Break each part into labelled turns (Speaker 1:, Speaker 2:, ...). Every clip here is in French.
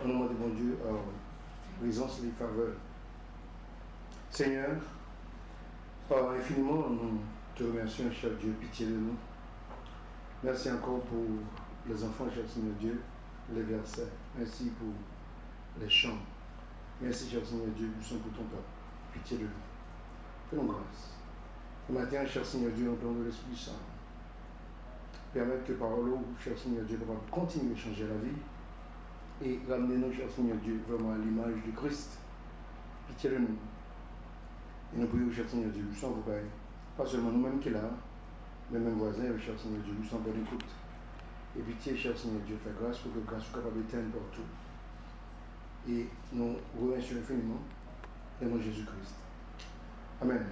Speaker 1: Au nom de mon Dieu, présence les faveurs. Seigneur, infiniment, nous te remercions, cher Dieu, pitié de nous. Merci encore pour les enfants, cher Seigneur Dieu, les versets. Merci pour les chants. Merci, cher Seigneur Dieu, pour ton peuple. Pitié de nous. Fais-nous grâce. Ce matin, cher Seigneur Dieu, au nom de l'Esprit Saint, permettre que par l'eau, cher Seigneur Dieu, nous continuer à changer la vie et ramener nous, cher Seigneur Dieu, vraiment à l'image du Christ. Pitié de nous. Et nous prions, cher Seigneur Dieu, nous sommes vous pareil. Pas seulement nous-mêmes qui est là, mais même voisins, cher Seigneur Dieu, nous sommes bonne écoute. Et pitié, cher Seigneur Dieu, fais grâce pour que grâce soit capable d'éteindre partout. Et nous remercions infiniment le nom de Jésus-Christ. Amen.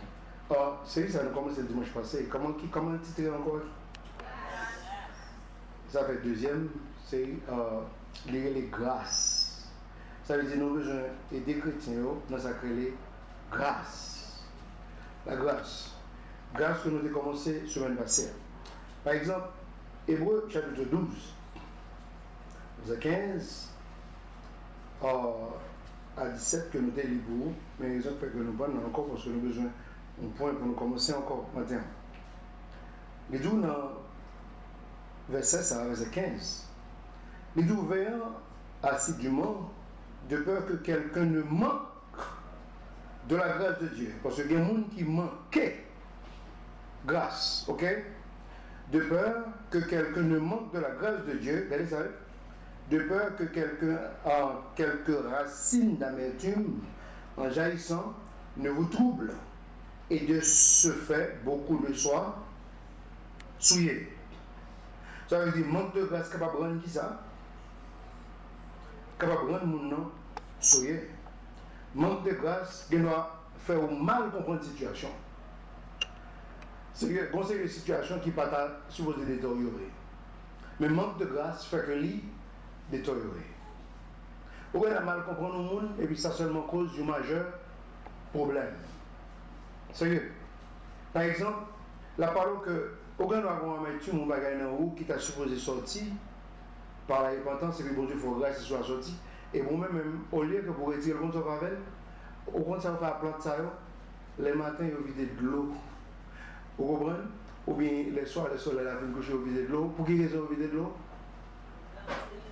Speaker 1: C'est ça, nous commençons le dimanche passé. Comment le titre encore? Ça fait deuxième, c'est lire les grâces. Ça veut dire que nous avons besoin des chrétiens dans sa les grâces. La grâce. Grâce que nous avons commencé la semaine passée. Par exemple, Hébreux chapitre 12, verset 15 à 17 que nous avons libre, mais les autres fait que nous prenons encore parce que nous avons besoin d'un point pour nous commencer encore maintenant. Les deux dans verset 16 à verset 15. Les deux veillant assidûment de peur que quelqu'un ne manque de la grâce de Dieu. Parce qu'il y a des gens qui manquaient grâce, ok? De peur que quelqu'un ne manque de la grâce de Dieu, regardez ça, de peur que quelqu'un a quelques racines d'amertume en jaillissant ne vous trouble, et de ce fait, beaucoup le soient souillés. Ça veut dire manque de grâce capable de rendre qui ça? Capable de rendre mon nom souillé. Manque de grâce qui doit faire mal comprendre la situation. C'est une situation qui n'est pas supposée détériorer. Mais manque de grâce fait que lui détériorer. Vous avez mal comprendre le monde et puis ça seulement cause du majeur problème. Sérieux. Par exemple, la parole que aucun doit avoir mettre mon bagage dans haut qui t'a supposé sortir par la repentance et puis bon Dieu il faut grâce qu'il soit sorti. Et vous-même, au lieu que vous retirez le compte de Ravel, au compte ça vous fait la plante ça, les matins vous videz de l'eau. Vous comprenez? Ou bien les soirs, le soleil la fin coucher vous videz de l'eau. Pour qui raison vous videz de l'eau?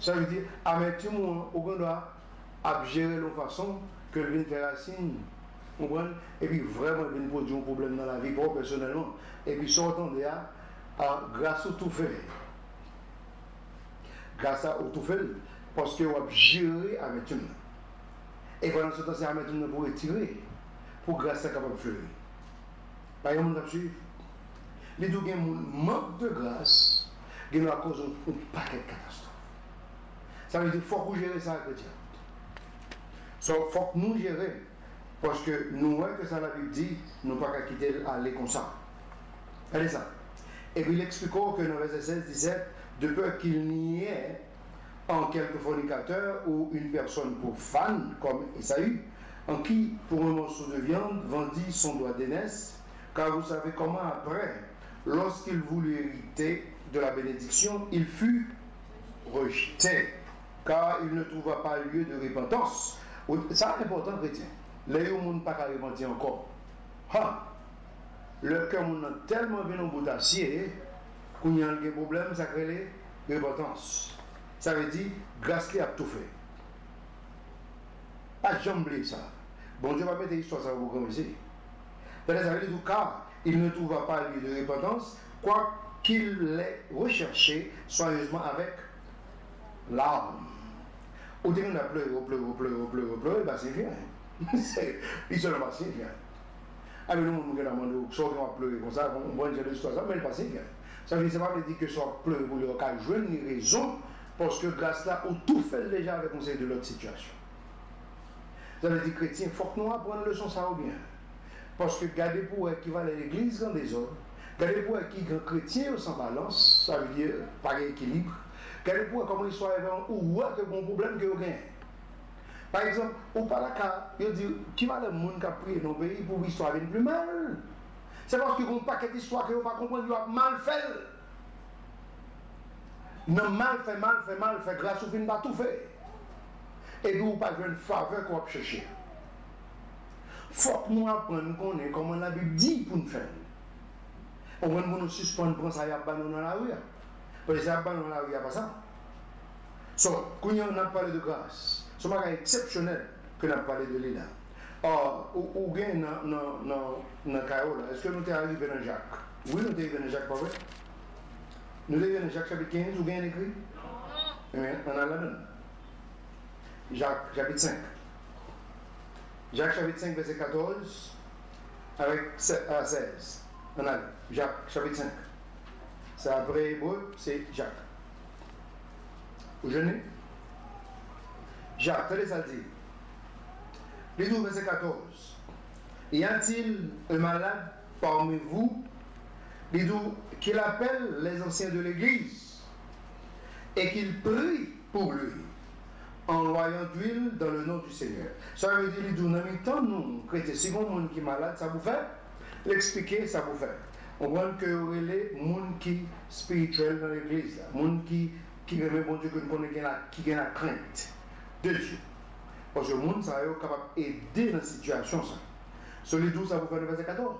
Speaker 1: Ça veut dire, amertume, aucun doit gérer de façon que le vin fait racine. Vous comprenez? Et puis vraiment, il vient produire un problème dans la vie, pour personnellement. Et puis sortant de là, grâce au tout fait. Grâce au tout fait. Parce que vous avez géré amertume. Et pendant ce temps, c'est amertume pour retirer. Pour grâce à capable de fleurir. Par exemple, on a suivi. Les deux manque de grâce, qui nous a causé un paquet de catastrophes. Ça veut dire qu'il faut que vous gérez ça, chrétien. Il faut que nous gérions. Parce que nous voyons que ça, la Bible dit, nous ne pouvons pas quitter aller comme ça. Allez ça. Et puis il explique que dans le verset 16-17, de peur qu'il n'y ait en quelque fornicateur ou une personne profane comme Esaü, en qui, pour un morceau de viande, vendit son doigt d'aînesse, car vous savez comment après, lorsqu'il voulut hériter de la bénédiction, il fut rejeté, car il ne trouva pas lieu de repentance. Ça, c'est important, chrétien. Là, il n'y a pas qu'à repentir encore. Le cœur est tellement bien au bout d'acier, qu'il y a un problème, ça crée les repentance. Ça veut dire, grâce à tout fait. Pas jamais ça. Bon Dieu va mettre l'histoire, ça va vous commencer. Ça veut dire, car il ne trouva pas lieu de repentance, quoi qu'il l'ait recherché soigneusement avec larmes. Au début, on a pleuré, ben c'est bien. Il se l'a passé bien. Alors nous, nous avons demandé, soit on va pleurer comme ça, on va dire l'histoire, mais il passe bien. Ça veut dire, c'est pas dire que soit pleurer pour le cas, jouer une raison, parce que grâce là, on tout fait déjà avec conseil de l'autre situation. Ça veut dire, chrétien, il faut que nous apprenions le leçon ça ou bien. Parce que garder pour qui va à l'église dans des hommes, garder pour qui est chrétien sans balance, ça veut dire pas équilibre. Garder pour comment l'histoire est ou que bon problème que vous gagnez. Par exemple, ou par la cas, il dit qui va le monde qui a prié dans le pays pour l'histoire venir plus mal. C'est parce qu'il y a un paquet d'histoires que vous ne pas comprendre, il a mal fait. Non, mal fait, grâce au film pas tout fait. et puis vous pas une faveur qu'on va chercher. Il faut que nous apprenions comment la Bible dit pour nous faire. On va nous suspendre pour ça, il y a pas dans la rue. Parce que ça pas dans la rue, il n'y a pas ça. Quand on a parlé de grâce, c'est un exceptionnel que nous avons parlé de l'île. Or, ou bien dans Carola, est-ce que nous sommes arrivés dans Jacques? Oui, nous sommes arrivés dans Jacques, pas vrai? Nous sommes arrivés dans Jacques chapitre 15, ou bien écrit? On a la donne. Jacques chapitre 5. Jacques chapitre 5, verset 14, avec 7 à 16. On a Jacques chapitre 5. C'est après Hébreu, c'est Jacques. Vous jeûnez? Jacques, tenez ça dit. Les 12, verset 14. Y a-t-il un malade parmi vous, les 12, qu'il appelle les anciens de l'Église et qu'il prie pour lui en loyant d'huile dans le nom du Seigneur? Ça veut dire, les 12, en même temps, nous, chrétiens, si vous avez un monde qui est malade, ça vous fait l'expliquer, ça vous fait. On voit que les gens qui sont spirituels dans l'Église, les gens qui remet bon Dieu, qui ont la crainte de Dieu. Parce que le monde est capable d'aider dans la situation. Sur les 12, ça vous fait le verset 14.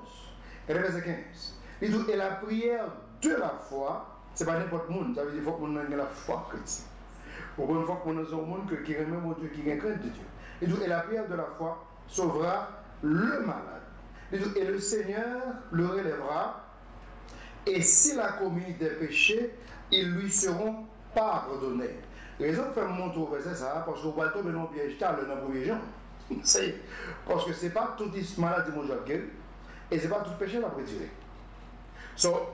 Speaker 1: Et le verset 15. Les 12, et la prière de la foi, ce n'est pas n'importe monde. Ça veut dire qu'il faut que nous ayons la foi chrétienne. Pour une fois qu'on a un monde qui remet mon Dieu, qui a crainte de Dieu. Les 12, et la prière de la foi sauvera le malade. Les 12, et le Seigneur le relèvera. Et s'il a commis des péchés, ils lui seront pardonnés. Raison de faire montrer au verset ça, parce que vous allez tomber dans le piège tard dans le premier genre. Parce que ce n'est pas toute maladie mon Dieu guéri, et ce n'est pas tout péché à retirer.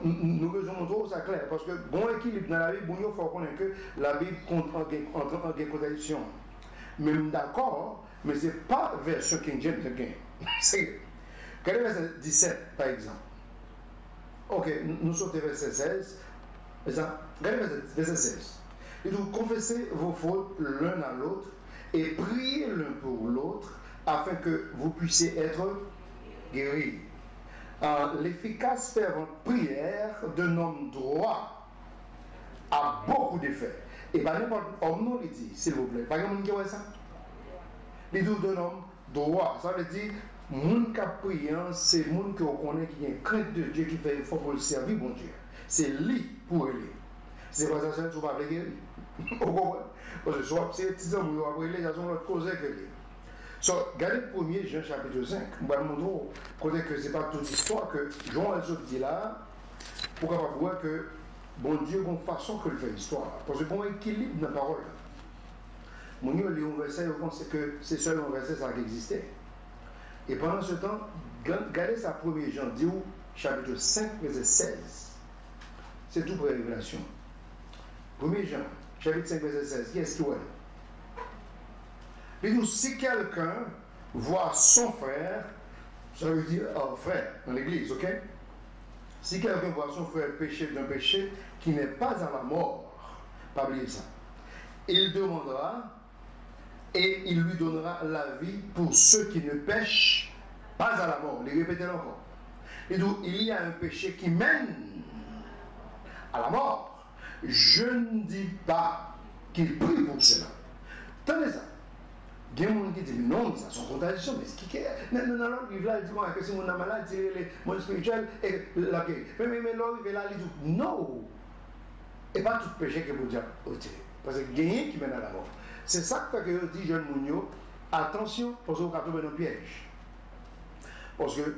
Speaker 1: Nous devons montrer ça clair, parce que bon équilibre dans la Bible, il faut connaître que la Bible entre en contradiction. Même d'accord, mais ce n'est pas version King James again. Quel est le verset 17 par exemple? Ok, nous sommes au verset 16. Regardez verset 16. Et donc, confessez vos fautes l'un à l'autre et priez l'un pour l'autre afin que vous puissiez être guéris. L'efficace fervente prière d'un homme droit a beaucoup d'effets. Et par n'importe homme, non, il dit, s'il vous plaît. Par exemple, qui voit ça? Les deux d'un homme droit, ça veut dire, moun qui a prié, c'est moun qui connaît qui a une crainte de Dieu qui fait effort pour le servir, bon Dieu. C'est lui pour lui. C'est pas ça que tu vas guérir. Parce que soit c'est 10 ans, vous avez les gens l'autre cause que lui. Regardez le 1er Jean chapitre 5. Je vais vous montrer que ce n'est pas toute histoire que Jean dit là, pour qu'on voir que bon Dieu a une façon que le fait l'histoire. Parce que bon équilibre dans la parole. Mon Dieu, lit un verset, je pense que c'est seulement un verset qui existait. Et pendant ce temps, regardez ça 1er Jean, dit où, chapitre 5, verset 16. C'est tout pour la révélation. 1er Jean, chapitre 5, verset 16. Qui est-ce qui voit? Et nous, si quelqu'un voit son frère, ça veut dire frère dans l'église, ok? Si quelqu'un voit son frère pécher d'un péché qui n'est pas à la mort, pas oublier ça, il demandera et il lui donnera la vie pour ceux qui ne pêchent pas à la mort. Les répétez encore. Et donc, il y a un péché qui mène à la mort. Je ne dis pas qu'il prie pour cela. Tenez ça. Il y a des gens qui disent, non, ça, c'est une contradiction. Mais ce qui est. Non, il dit que si on est malade, c'est le monde spirituel et la guérison. Mais là, il va là, il dit, non. Et pas tout péché que vous dites, parce que il y a rien qui mène à la mort. C'est ça que je dis, jeune Mounio, attention, parce que vous avez tomber dans le piège. Parce que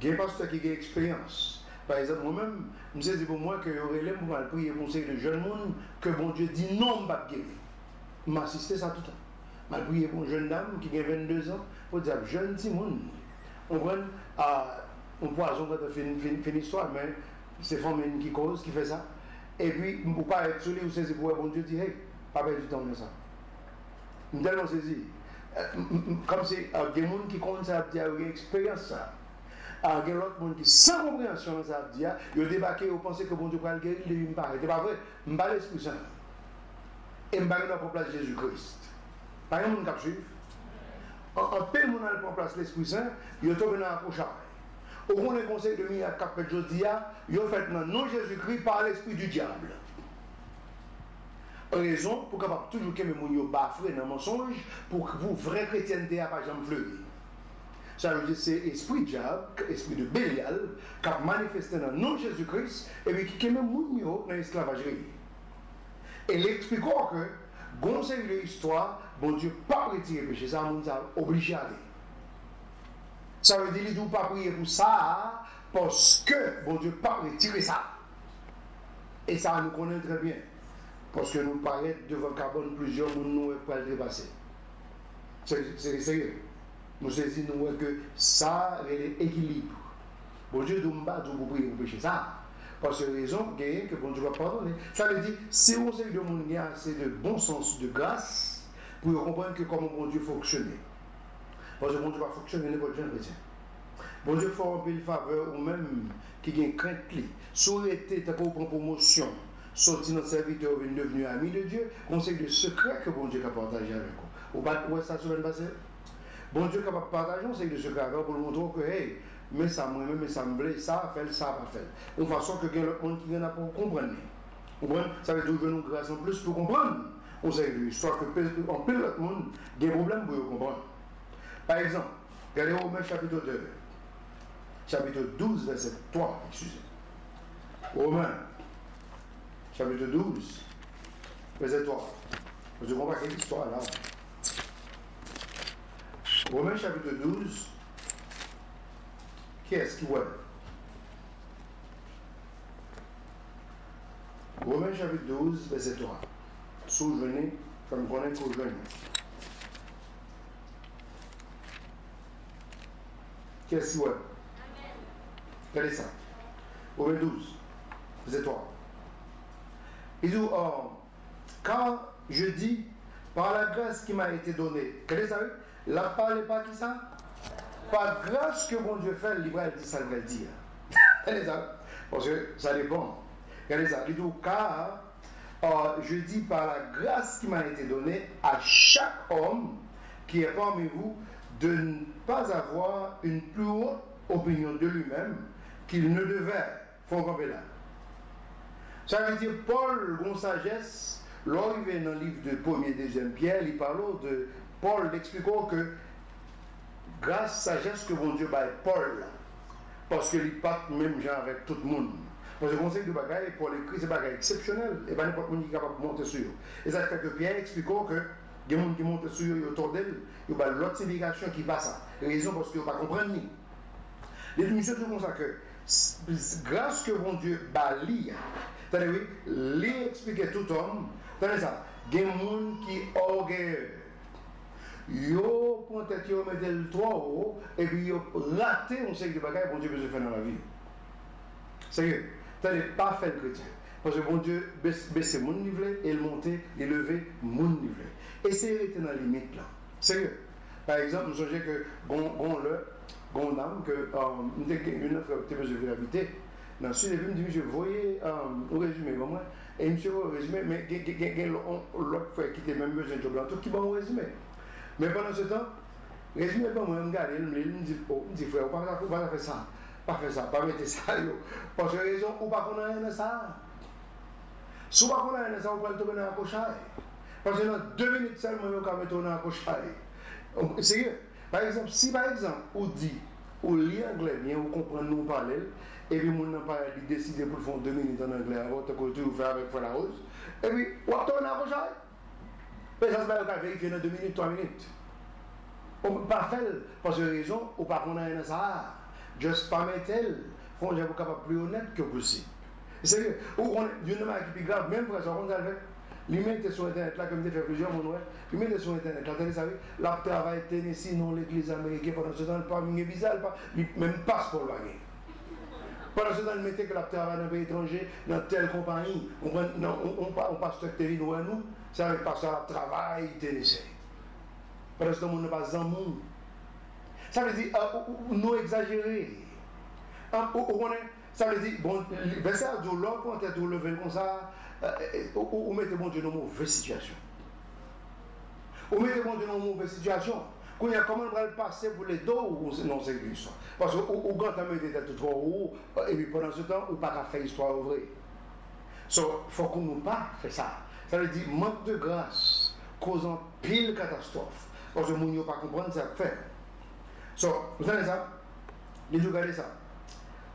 Speaker 1: il y a un pasteur qui a expérience. Par exemple, moi-même, je me suis dit pour moi que j'aurais l'aimé pour prier pour ces jeunes monde que bon Dieu dit non, je ne vais pas guérir. Je m'assistais ça tout le temps. Je prié pour une jeune dame qui a 22 ans pour dire jeune Timon. On prend un poison quand on fait une histoire, mais c'est la femme qui cause, qui fait ça. Et puis, vous ne pouvez pas être sur lui ou saisir pour bon Dieu dit hey, pas perdre du temps dans ça. Je suis tellement saisi. Comme c'est des gens qui connaissent ça, il y a une expérience ça. Il y a d'autres gens qui, sans compréhension, ça dit, ils ont débarqué, ils ont pensé que bon Dieu va le guérir, ils ne parlent pas. Ce n'est pas vrai. Je ne parle pas l'Esprit Saint. Et je ne parle pas pour place Jésus-Christ. Par exemple, on suivre. En paix, on a pour place l'Esprit Saint, ils ont tombé dans la prochaine. Au fond, les conseils de Mia Capet Jodia, ils ont fait non Jésus-Christ par l'esprit du diable. Raison pour capable toujours que mon yo bafoué dans mensonge pour que vous vrai chrétienté à pas jamais fleurir. Ça veut dire c'est esprit diable, esprit de Bélial qui a manifesté dans le nom de Jésus-Christ et puis qui même moun yo dans l'esclavage. Et l'expliquant que conseil de l'histoire, bon Dieu pas retirer péché, ça moun ça obligé à aller. Ça veut dire qu'il ne doit pas prier pour ça parce que bon Dieu pas retirer ça. Et ça nous connaît très bien. Parce que nous paraît devant carbone plusieurs nous ne pouvons pas le dépasser. C'est sérieux. Nous saisissons que ça est l'équilibre. Bon Dieu ne pas pour prier pour pécher ça. Parce que raison que bon Dieu va pardonner. Ça veut dire, si on sait que le monde a assez de bon sens, de grâce, pour comprendre que comment bon Dieu fonctionne. Parce que bon Dieu va fonctionner n'importe quel chrétien. Bon Dieu fait un peu de faveur ou même qui a une crainte. Si on était pour prendre promotion, sorti notre serviteur est devenu ami de Dieu, conseil de secret que bon Dieu a partagé avec vous. Ou pas où est ça semaine passée? Bon Dieu capable de partager un conseil de secret avec pour nous montrer que hey, mais ça moi mais ça me plaît, ça fait ça pas fait. De façon que l'autre monde qui vient pour comprendre. Comprendre, ça veut dire que nous grâce en plus pour comprendre. On sait de l'histoire que en plus l'autre monde a des problèmes pour comprendre. Par exemple, regardez Romains chapitre 2. Chapitre 12 verset 3, excusez. Romains chapitre 12, verset 3. Je ne comprends pas quelle histoire là. Romains chapitre 12, qui est-ce qui voit? Romains chapitre 12, verset 3. Souvenez, comme vous connaissez qu'au jeune. Qui est-ce qui voit? Regardez ça. Romains 12, verset 3. Il dit, quand je dis, par la grâce qui m'a été donnée, regardez ça, la parole n'est pas qui ça? Par grâce que mon Dieu fait, il va dire ça, il va dire. Regardez ça, parce que ça dépend. Regardez ça, il dit, car je dis par la grâce qui m'a été donnée à chaque homme qui est parmi vous de ne pas avoir une plus haute opinion de lui-même qu'il ne devait. Il faut comprendre là. Ça veut dire, Paul, dans sagesse, lorsqu'il dans le livre de 1er et 2e Pierre, il parle de Paul, expliquant que grâce à la sagesse que mon Dieu bat Paul, parce qu'il n'est pas même genre avec tout le monde. Parce que le conseil de bagaille, Paul écrit, c'est un bagaille exceptionnel, et pas n'importe qui est capable de monter sur eux. Et ça fait que Pierre expliquant que il y a des gens qui montent sur eux autour d'elle, il y a l'autre signification qui passe ça. Raison parce qu'ils ne comprennent pas ni. Les missions sont comme ça que grâce que mon Dieu bat lui, c'est-à-dire, lui expliquer tout homme, c'est-à-dire ça, il y a des gens qui orgueilleux. Yo prend tête yo mettre le toit haut et puis yo raté on sait que bagaille bon Dieu besoin faire dans la vie. Sérieux, c'est pas faire le chrétien. Parce que bon Dieu baisser mon niveau et le monter et lever mon niveau. Et c'est rester dans la limite là. Sérieux. Par exemple, je songez que gon âme que une fois que je vais habiter dans ce début me dit je voyais un résumé pour moi et monsieur résumé mais l'autre fois qui était même besoin de job là tout qui bon résumé. Mais pendant ce temps, résumé pas moi, je regarde, il me dit frère, on va pas faire ça, pas mettre ça, parce que raison, ou pas qu'on a rien de ça. Si on pas qu'on a rien de ça, on va le tourner dans la cochaille. Parce que dans 2 minutes seulement, on va mettre dans la cochaille. Sérieux. Par exemple, si par exemple, on dit, on lit anglais bien, on comprend nous parler, et puis on n'a pas décidé pour faire 2 minutes en anglais, avant de côté, on fait avec la rose, et puis on va tourner dans la cochaille. Mais ça se va vérifier dans 2 minutes, 3 minutes. On ne peut pas faire, parce que raison, on ne peut pas prendre un ça. Juste pas mettre elle. Il faut que vous capable plus honnête que possible. C'est que, d'une manière qui est grave, même pour ça, on a fait, lui mettre sur Internet, là, comme il fait plusieurs mois, lui mettre sur Internet, là, vous savez, là, travail Tennessee, non, l'église américaine, pendant ce temps, le pas bizarre, même passeport, là, pendant ce temps, il mettait que la travail dans un pays étranger, dans telle compagnie, on passe sur territoire, nous, ça veut pas ça, travail, Tennessee. Pendant ce temps, on n'a pas un monde. Ça veut dire, nous exagérer. Ça veut dire, bon, verset à Dieu, l'homme, quand tu es levé comme ça, ou mettez bon Dieu dans une mauvaise situation. Ou mettez bon Dieu dans une mauvaise situation. Quand il y a comment on va le passer pour les dos, ou non, c'est une histoire. Parce que quand tu as mis des têtes trop haut, et puis pendant ce temps, on n'a pas faire histoire vraie. Il faut qu'on ne pas faire ça. Ça veut dire manque de grâce causant pile catastrophe. Parce que les gens ne pas comprendre ça fait. Vous savez ça? Les gens regardez ça.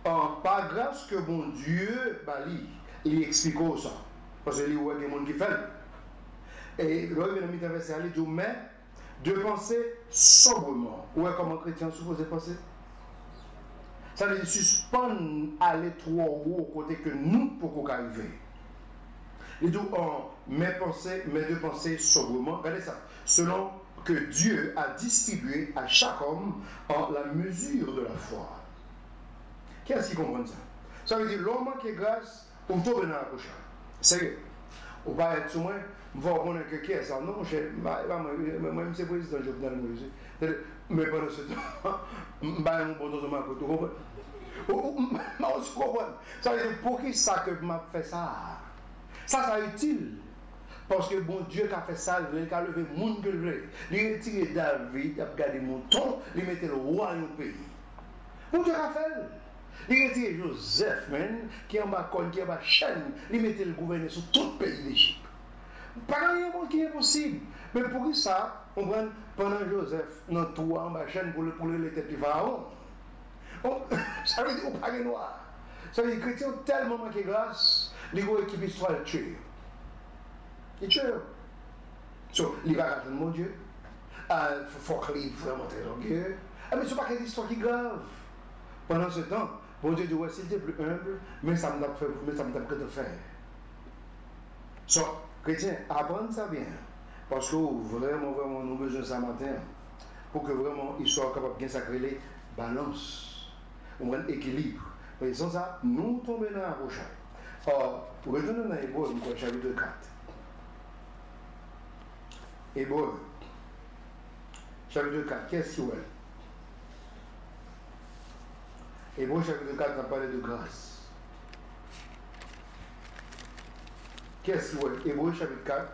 Speaker 1: Par grâce que bon Dieu, il explique ça. Parce que il y a des gens qui font. Et là, il vient de verset, il dit, mais de penser sobrement. Où est comment un chrétien supposé penser? Ça veut dire suspendre aller trop haut côté que nous pouvons arriver. Il dit, mais de penser sobrement. Regardez ça. Selon que Dieu a distribué à chaque homme en la mesure de la foi. Qui est-ce qui comprend ça? Ça veut dire l'homme qui est grâce pour tomber dans la prochaine. Sérieux. On va être sur moi, on va connaître que qui est ça. Non, moi, c'est président Jovenel Moïse. Mais pendant ce temps, je vais un bon de ma côté. Je comprends. Ça veut dire pour qui ça que je fait ça? Ça est utile. Parce que bon Dieu qui a fait ça, il a levé le monde que le veut. Il a retiré David, il a gardé mon ton, il a mis le roi dans le pays. Bon Dieu a fait. Il a retiré Joseph, qui est en bas qui est en bas chaîne, il a mis le gouverneur sur tout le pays d'Égypte. Pas rien qui est possible. Mais pour ça, on prend pendant Joseph, dans tout en bas chaîne pour le tête du pharaon. Ça veut dire qu'on pas noir. Ça veut dire que les chrétiens ont tellement manqué grâce, les gros équipes histoire le tuer. Il tue. Il va attendre mon Dieu. Il faut qu'il vraiment très orgueilleux. Mais ce n'est pas qu'une histoire qui est grave. Pendant ce temps, bon Dieu dit, ouais, s'il était plus humble, mais ça me t'a que de faire. Chrétien, apprendre ça bien. Parce que vraiment, nous avons besoin de ça matin. Pour que vraiment, ils soient capables de bien sacrer balance. On a un équilibre. Mais sans ça, nous tombons dans la prochaine. Or, retournons dans Hébreux, chapitre 4. Hébreux, chapitre 4, qu'est-ce qu'il y a? Hébreux, chapitre 4, on parle de grâce. Qu'est-ce qu'il y a? Hébreux, chapitre 4.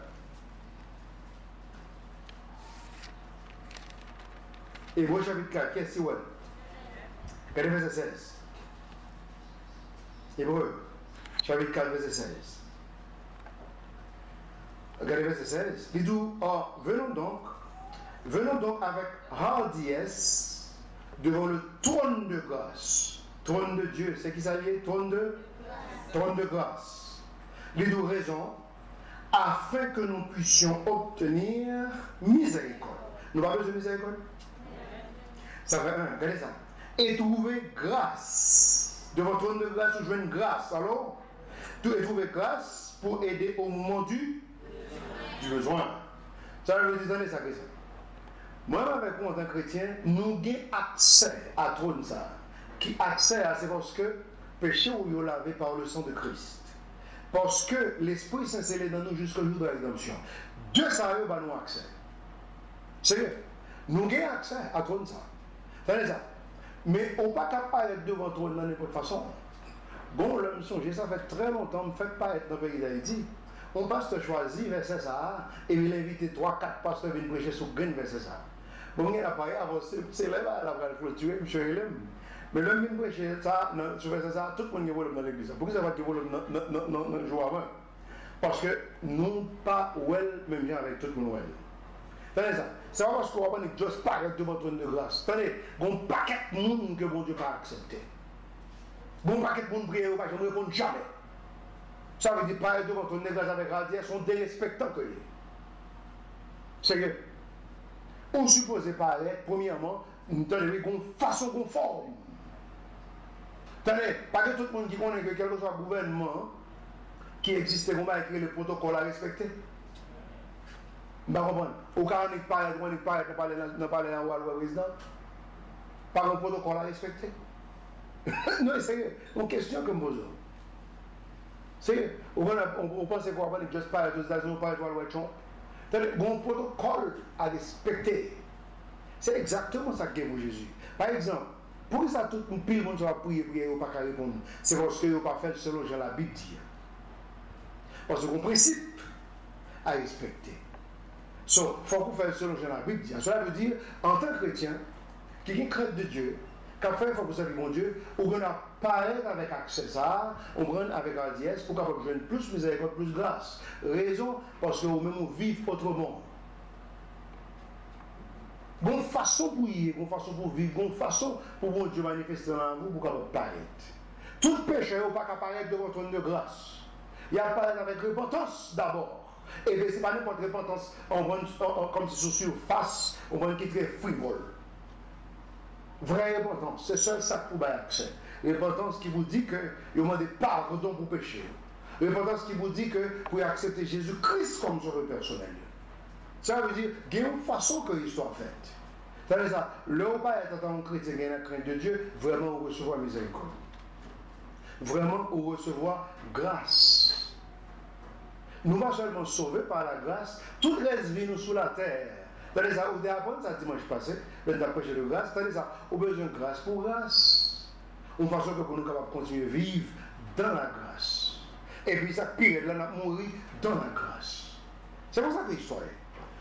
Speaker 1: Hébreux, chapitre 4, qu'est-ce qu'il y a? Regardez verset 16. Hébreux, chapitre 4, verset 16. Regardez verset 16. Il dit, venons donc avec hardiesse devant le trône de grâce. Trône de Dieu, c'est qui ça y est? Trône de grâce. Il dit raison, afin que nous puissions obtenir miséricorde. Nous avons besoin de miséricorde? Ça fait un, regardez ça. Et trouver grâce. Devant le trône de grâce, nous jouons une grâce. Alors, et trouver grâce pour aider au moment du besoin. Ça veut dire, ça que ça. Moi, avec moi, en tant que chrétien, nous avons accès à trône ça. Qui accès à, c'est parce que péché ou nous lavé par le sang de Christ. Parce que l'Esprit Saint scellé dans nous jusqu'au jour de la rédemption. De ça, nous avons accès. Sérieux. Nous avons accès à trône ça. C'est ça. Mais on ne peut pas apparaître devant le trône de n'importe façon. Bon, l'homme songe, ça fait très longtemps, ne faites pas être dans le pays d'Haïti. On passe te choisir verset ça, et il invite 3-4 pasteurs à venir prêcher sur Green verset ça. Bon, il a parlé avant, c'est là, il a clôturé, M. Hélène. Mais l'homme vient prêcher ça, sur verset ça, tout le monde est volé dans l'église. Pourquoi ça va être volé dans le jour avant? Parce que nous pas well, même bien avec tout le monde well. Tenez ça. C'est pas parce qu'on va pas juste paraître devant le trône de grâce. Tenez, il y a un paquet de monde que bon Dieu n'a pas accepté. Bon paquet de monde prier, pas ne répondre jamais. Ça veut dire paraître devant le trône de grâce avec radière, sont dérespectants que c'est que on suppose paraître, premièrement, une façon conforme. Tenez, pas que tout le monde qui connaît que quel que soit le gouvernement qui existe, on va écrire le protocole à respecter. Je ne comprends pas. Au cas où on parle dans le président, par un protocole à respecter. Non, c'est une question que je me pose. C'est, on pense qu'on va juste parler aux États-Unis, on parle de la Trump. C'est un protocole à respecter. C'est exactement ça que pour Jésus. Par exemple, pour ça, tout le monde va prier, on ne va pas répondre. C'est parce que on ne va pas faire selon ce que la Bible dit. Parce qu'on principe à respecter. Il faut qu'on fasse selon ce que la Bible dit. Cela veut dire, en tant que chrétien, qui a une crainte de Dieu, qui a fait il faut que vous sachiez mon Dieu, ou qu'on a paraître avec accès ça, on prend avec hardiesse pour capable jouer plus miséricorde, plus grâce. Raison, parce que vous-même vivez autrement. Bonne façon pour y bonne façon pour vivre, bonne façon pour bon Dieu manifester dans vous pour capable paraître. Tout péché n'est pas capable paraître devant ton de grâce. Il y a paraître avec repentance d'abord. Et bien, ce n'est pas n'importe repentance comme si sur surface, on va qui est très frivole. Vraie repentance, c'est seul ça pour avoir accès. Repentance qui vous dit que vous demandez pardon pour péché. Repentance qui vous dit que vous acceptez Jésus-Christ comme sauveur personnel. Ça veut dire qu'il y a une façon que l'histoire faite. C'est-à-dire ça, le pas être en tant que chrétien qui a la crainte de Dieu, vraiment on recevoir miséricorde. Vraiment on recevoir grâce. Nous ne sommes pas seulement sauvés par la grâce, toute reste vie nous sous la terre. C'est-à-dire ça, vous devez apprendre ça dimanche passé, vous devez prêcher de grâce, c'est-à-dire ça, vous avez besoin de grâce pour grâce. Une façon que pour nous capables de continuer à vivre dans la grâce. Et puis ça, pire, là, on a mourir dans la grâce. C'est pour ça que l'histoire est.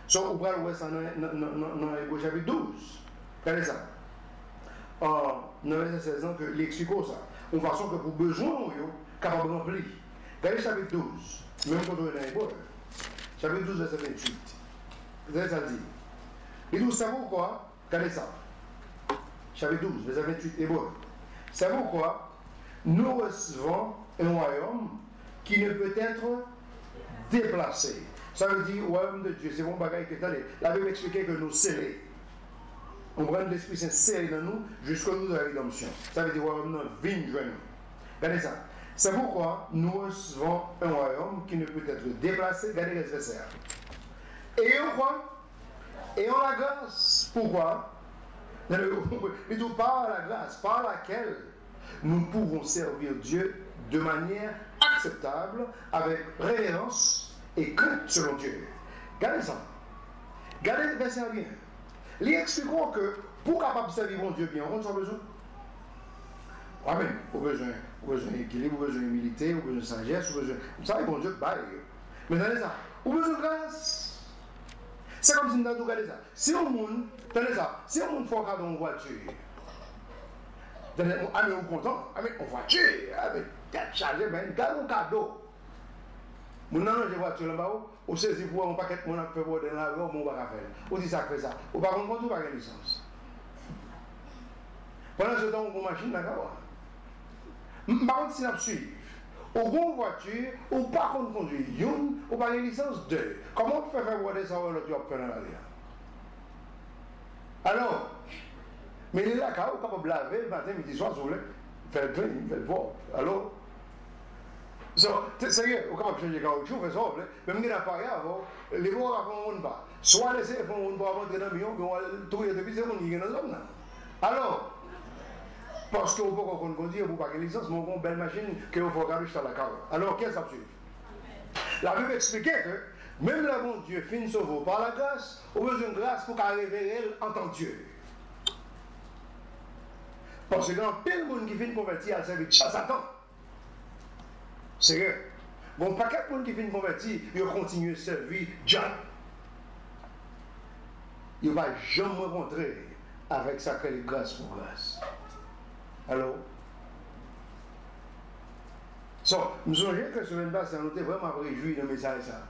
Speaker 1: So, vous pouvez voir ça dans Hébreux chapitre 12. Regardez ça. Dans le verset 16 ans, il explique ça. Une façon que pour besoin, vous êtes capable de remplir. Regardez chapitre 12. Même quand on est dans Hébreux. Chapitre 12, verset 28. Regardez ça dit. Et nous savons quoi? Regardez ça. Chapitre 12, verset 28, Hébreux. Savons quoi? Nous recevons un royaume qui ne peut être déplacé. Ça veut dire, royaume de Dieu, c'est bon bagaille que t'as dit. La Bible expliquait que nous scellés. On prend l'Esprit Saint scellé dans nous jusqu'au jour de la rédemption. Ça veut dire, royaume de vigne jeune. Regardez ça. C'est pourquoi nous recevons un royaume qui ne peut être déplacé. Regardez les versets. Et on quoi? Et on la grâce. Pourquoi? Il dit par la grâce, par laquelle nous pouvons servir Dieu de manière acceptable, avec révérence et crainte selon Dieu. Regardez ça. Regardez le verset bien. Lui expliquons que pour capable servir mon Dieu bien, on a besoin. Amen. Vous avez besoin d'équilibre, vous avez besoin d'humilité, vous avez besoin de sagesse, vous avez besoin. Vous savez, bon Dieu, bah, mais regardez ça. Vous avez besoin de grâce. C'est comme si nous avons regardé ça. Si on monde, tenez ça, si on monde fait un cadeau en voiture, on est content, avec une voiture, avec 4 chargés, ben, un cadeau. Mon nan j'ai voiture là-bas, on saisit pour un paquet de monde fait pour dans la rue, on va faire. On dit ça fait ça. Ou par contre, on pas de licence. Pendant ce temps, on a une machine d'accord. Par contre, si on suit, au bon voiture, ou pas qu'on conduit une, ou pas de licence 2. Comment on peut faire voir ça ou l'autre peut faire dans la rue? Alors, mais il est là, quand on est capable de laver le matin, midi, soir, sur le faire le clean, faire le voir. Alors, c'est sérieux, on est capable de changer le caoutchouc, faire ça, même si on n'a pas avant, les voies avant, on ne pas. Soit laisser, on va rentrer dans le million, on va tout depuis, c'est on y est dans la zone. Alors, parce qu'on peut qu'on conduit, on ne peut pas de licence, mais on a une belle machine que on peut regarder sur la carte. Alors, qu'est-ce que ça suit? La Bible expliquait que même le bon Dieu finit sauvé par la grâce, on a besoin de grâce pour qu'elle révèle en tant que Dieu. Parce que quand tel monde qui finit convertir à servir de Satan, c'est vrai. Bon, pas quatre monde qui finit convertir, ils continuent à servir Dieu. Il ne va jamais rencontrer avec sacrée grâce pour grâce. Alors, nous sommes que ce même base, ça nous était vraiment réjoui de message ça.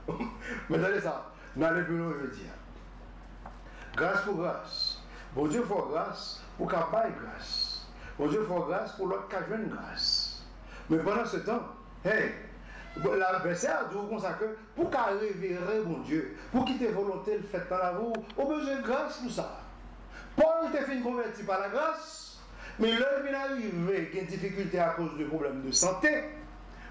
Speaker 1: Mais attendez ça, nous allons plus loin, je veux dire. Grâce pour grâce. Bon Dieu fait grâce pour qu'il baille grâce. Bon Dieu fait grâce pour l'autre qui a joué une grâce. Mais pendant ce temps, hey, l'adversaire dit comme ça que pour qu'il révérer mon Dieu, pour qu'il ait volonté le fait dans la vie, on a besoin de grâce pour ça. Paul était fait converti par la grâce, mais l'homme il arrive avec une difficulté à cause de problèmes de santé.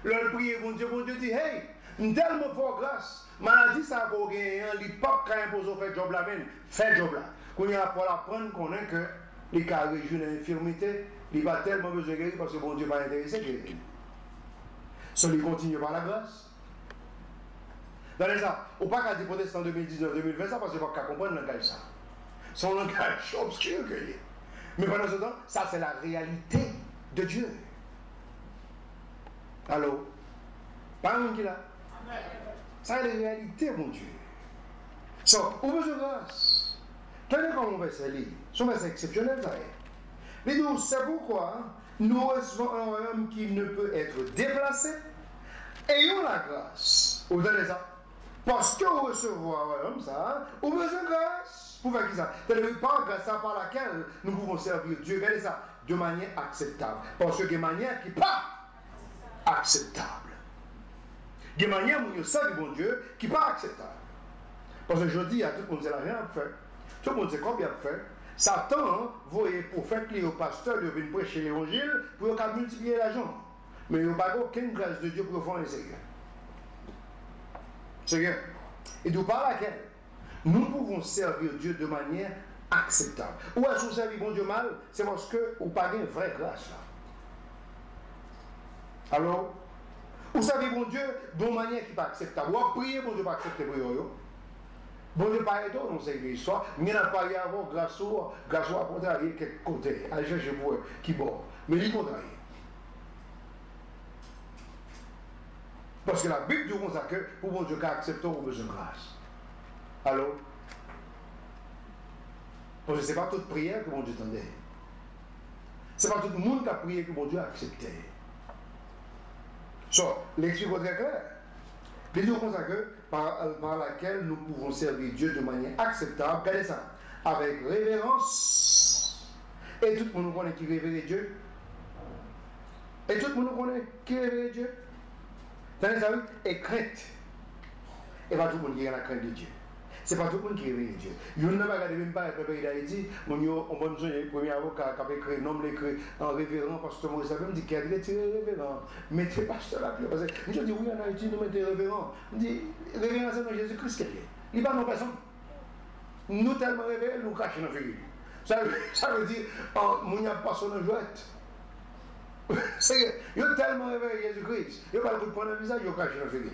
Speaker 1: L'homme prie mon Dieu dit hey, tellement fort grâce, maladie ça a gagné, il pas quand imposer faire job là même, fait job là. Quand il y a pour apprendre qu'on est que les cas région d'infirmité, il va tellement besoin de guérir parce que mon Dieu va intéresser guérir. So, il continue par la grâce. Dans les ça, on ne peut pas dire protestant en 2019-2020 ça parce qu'on ne peut pas comprendre le langage ça. Son langage obscur que est. Mais pendant ce temps, ça c'est la réalité de Dieu. Allô? Pas un qui là? Ça c'est la réalité, mon Dieu. So, on veut de grâce. Tenez comme on va se lire. C'est un verset exceptionnel, ça est. Mais nous, c'est pourquoi nous recevons un royaume qui ne peut être déplacé. Ayons la grâce. Vous entendez ça? Parce que vous recevez un royaume, ça, vous avez besoin de grâce. Pour faire qui ça? C'est-à-dire par grâce par laquelle nous pouvons servir Dieu. Regardez ça, de manière acceptable. Parce que de manière qui n'est pas acceptable. De manière où nous servons bon Dieu qui n'est pas acceptable. Parce que je dis à tout le monde, c'est la rien à faire. Tout le monde sait combien à faire. Satan, vous voyez, pour faire que les pasteurs viennent prêcher l'évangile, pour multiplier l'argent. Mais il n'y a pas aucune grâce de Dieu pour faire un Seigneur. Seigneur. Et d'où par laquelle nous pouvons servir Dieu de manière acceptable. Ou est-ce que vous servez bon Dieu mal? C'est parce que vous n'avez pas une vraie grâce là. Alors, vous savez bon Dieu d'une manière qui n'est pas acceptable. Vous priez bon Dieu pas accepter pour vous. Bon Dieu pas aidé dans cette histoire. Mais il n'a pas y avoir grâce à contrarier quelque côté. À chercher pour qui bon. Mais il contrarie. Parce que la Bible dit comme ça que pour bon Dieu qui accepte, on a besoin de grâce. Alors, parce que ce n'est pas toute prière que mon Dieu tendait. Ce n'est pas tout le monde qui a prié que mon Dieu a accepté. L'explication est très claire. Il dit comme ça que par laquelle nous pouvons servir Dieu de manière acceptable, regardez ça, avec révérence. Et tout le monde connaît qui révère Dieu. Et tout le monde connaît qui révère Dieu. Et crainte. Et pas tout le monde qui a la crainte de Dieu. Ce n'est pas tout le monde qui réveille Dieu. Il n'y a pas de pays d'Haïti, on a besoin du premier avocat qui a écrit, nom l'écrit en révérend, pasteur Maurice, me dit qu'il a retiré révérend. Mettez pasteur là, parce que je dis oui en Haïti, nous mettons révérend. Je dis révérend, c'est dans Jésus-Christ. Il n'y a pas de personne. Nous tellement réveillés, nous cachons dans la figure. Ça veut dire, il n'y a pas son jouette. Il a tellement réveillé Jésus-Christ, il n'y a pas le coup de poing dans le visage, il a caché dans la figure.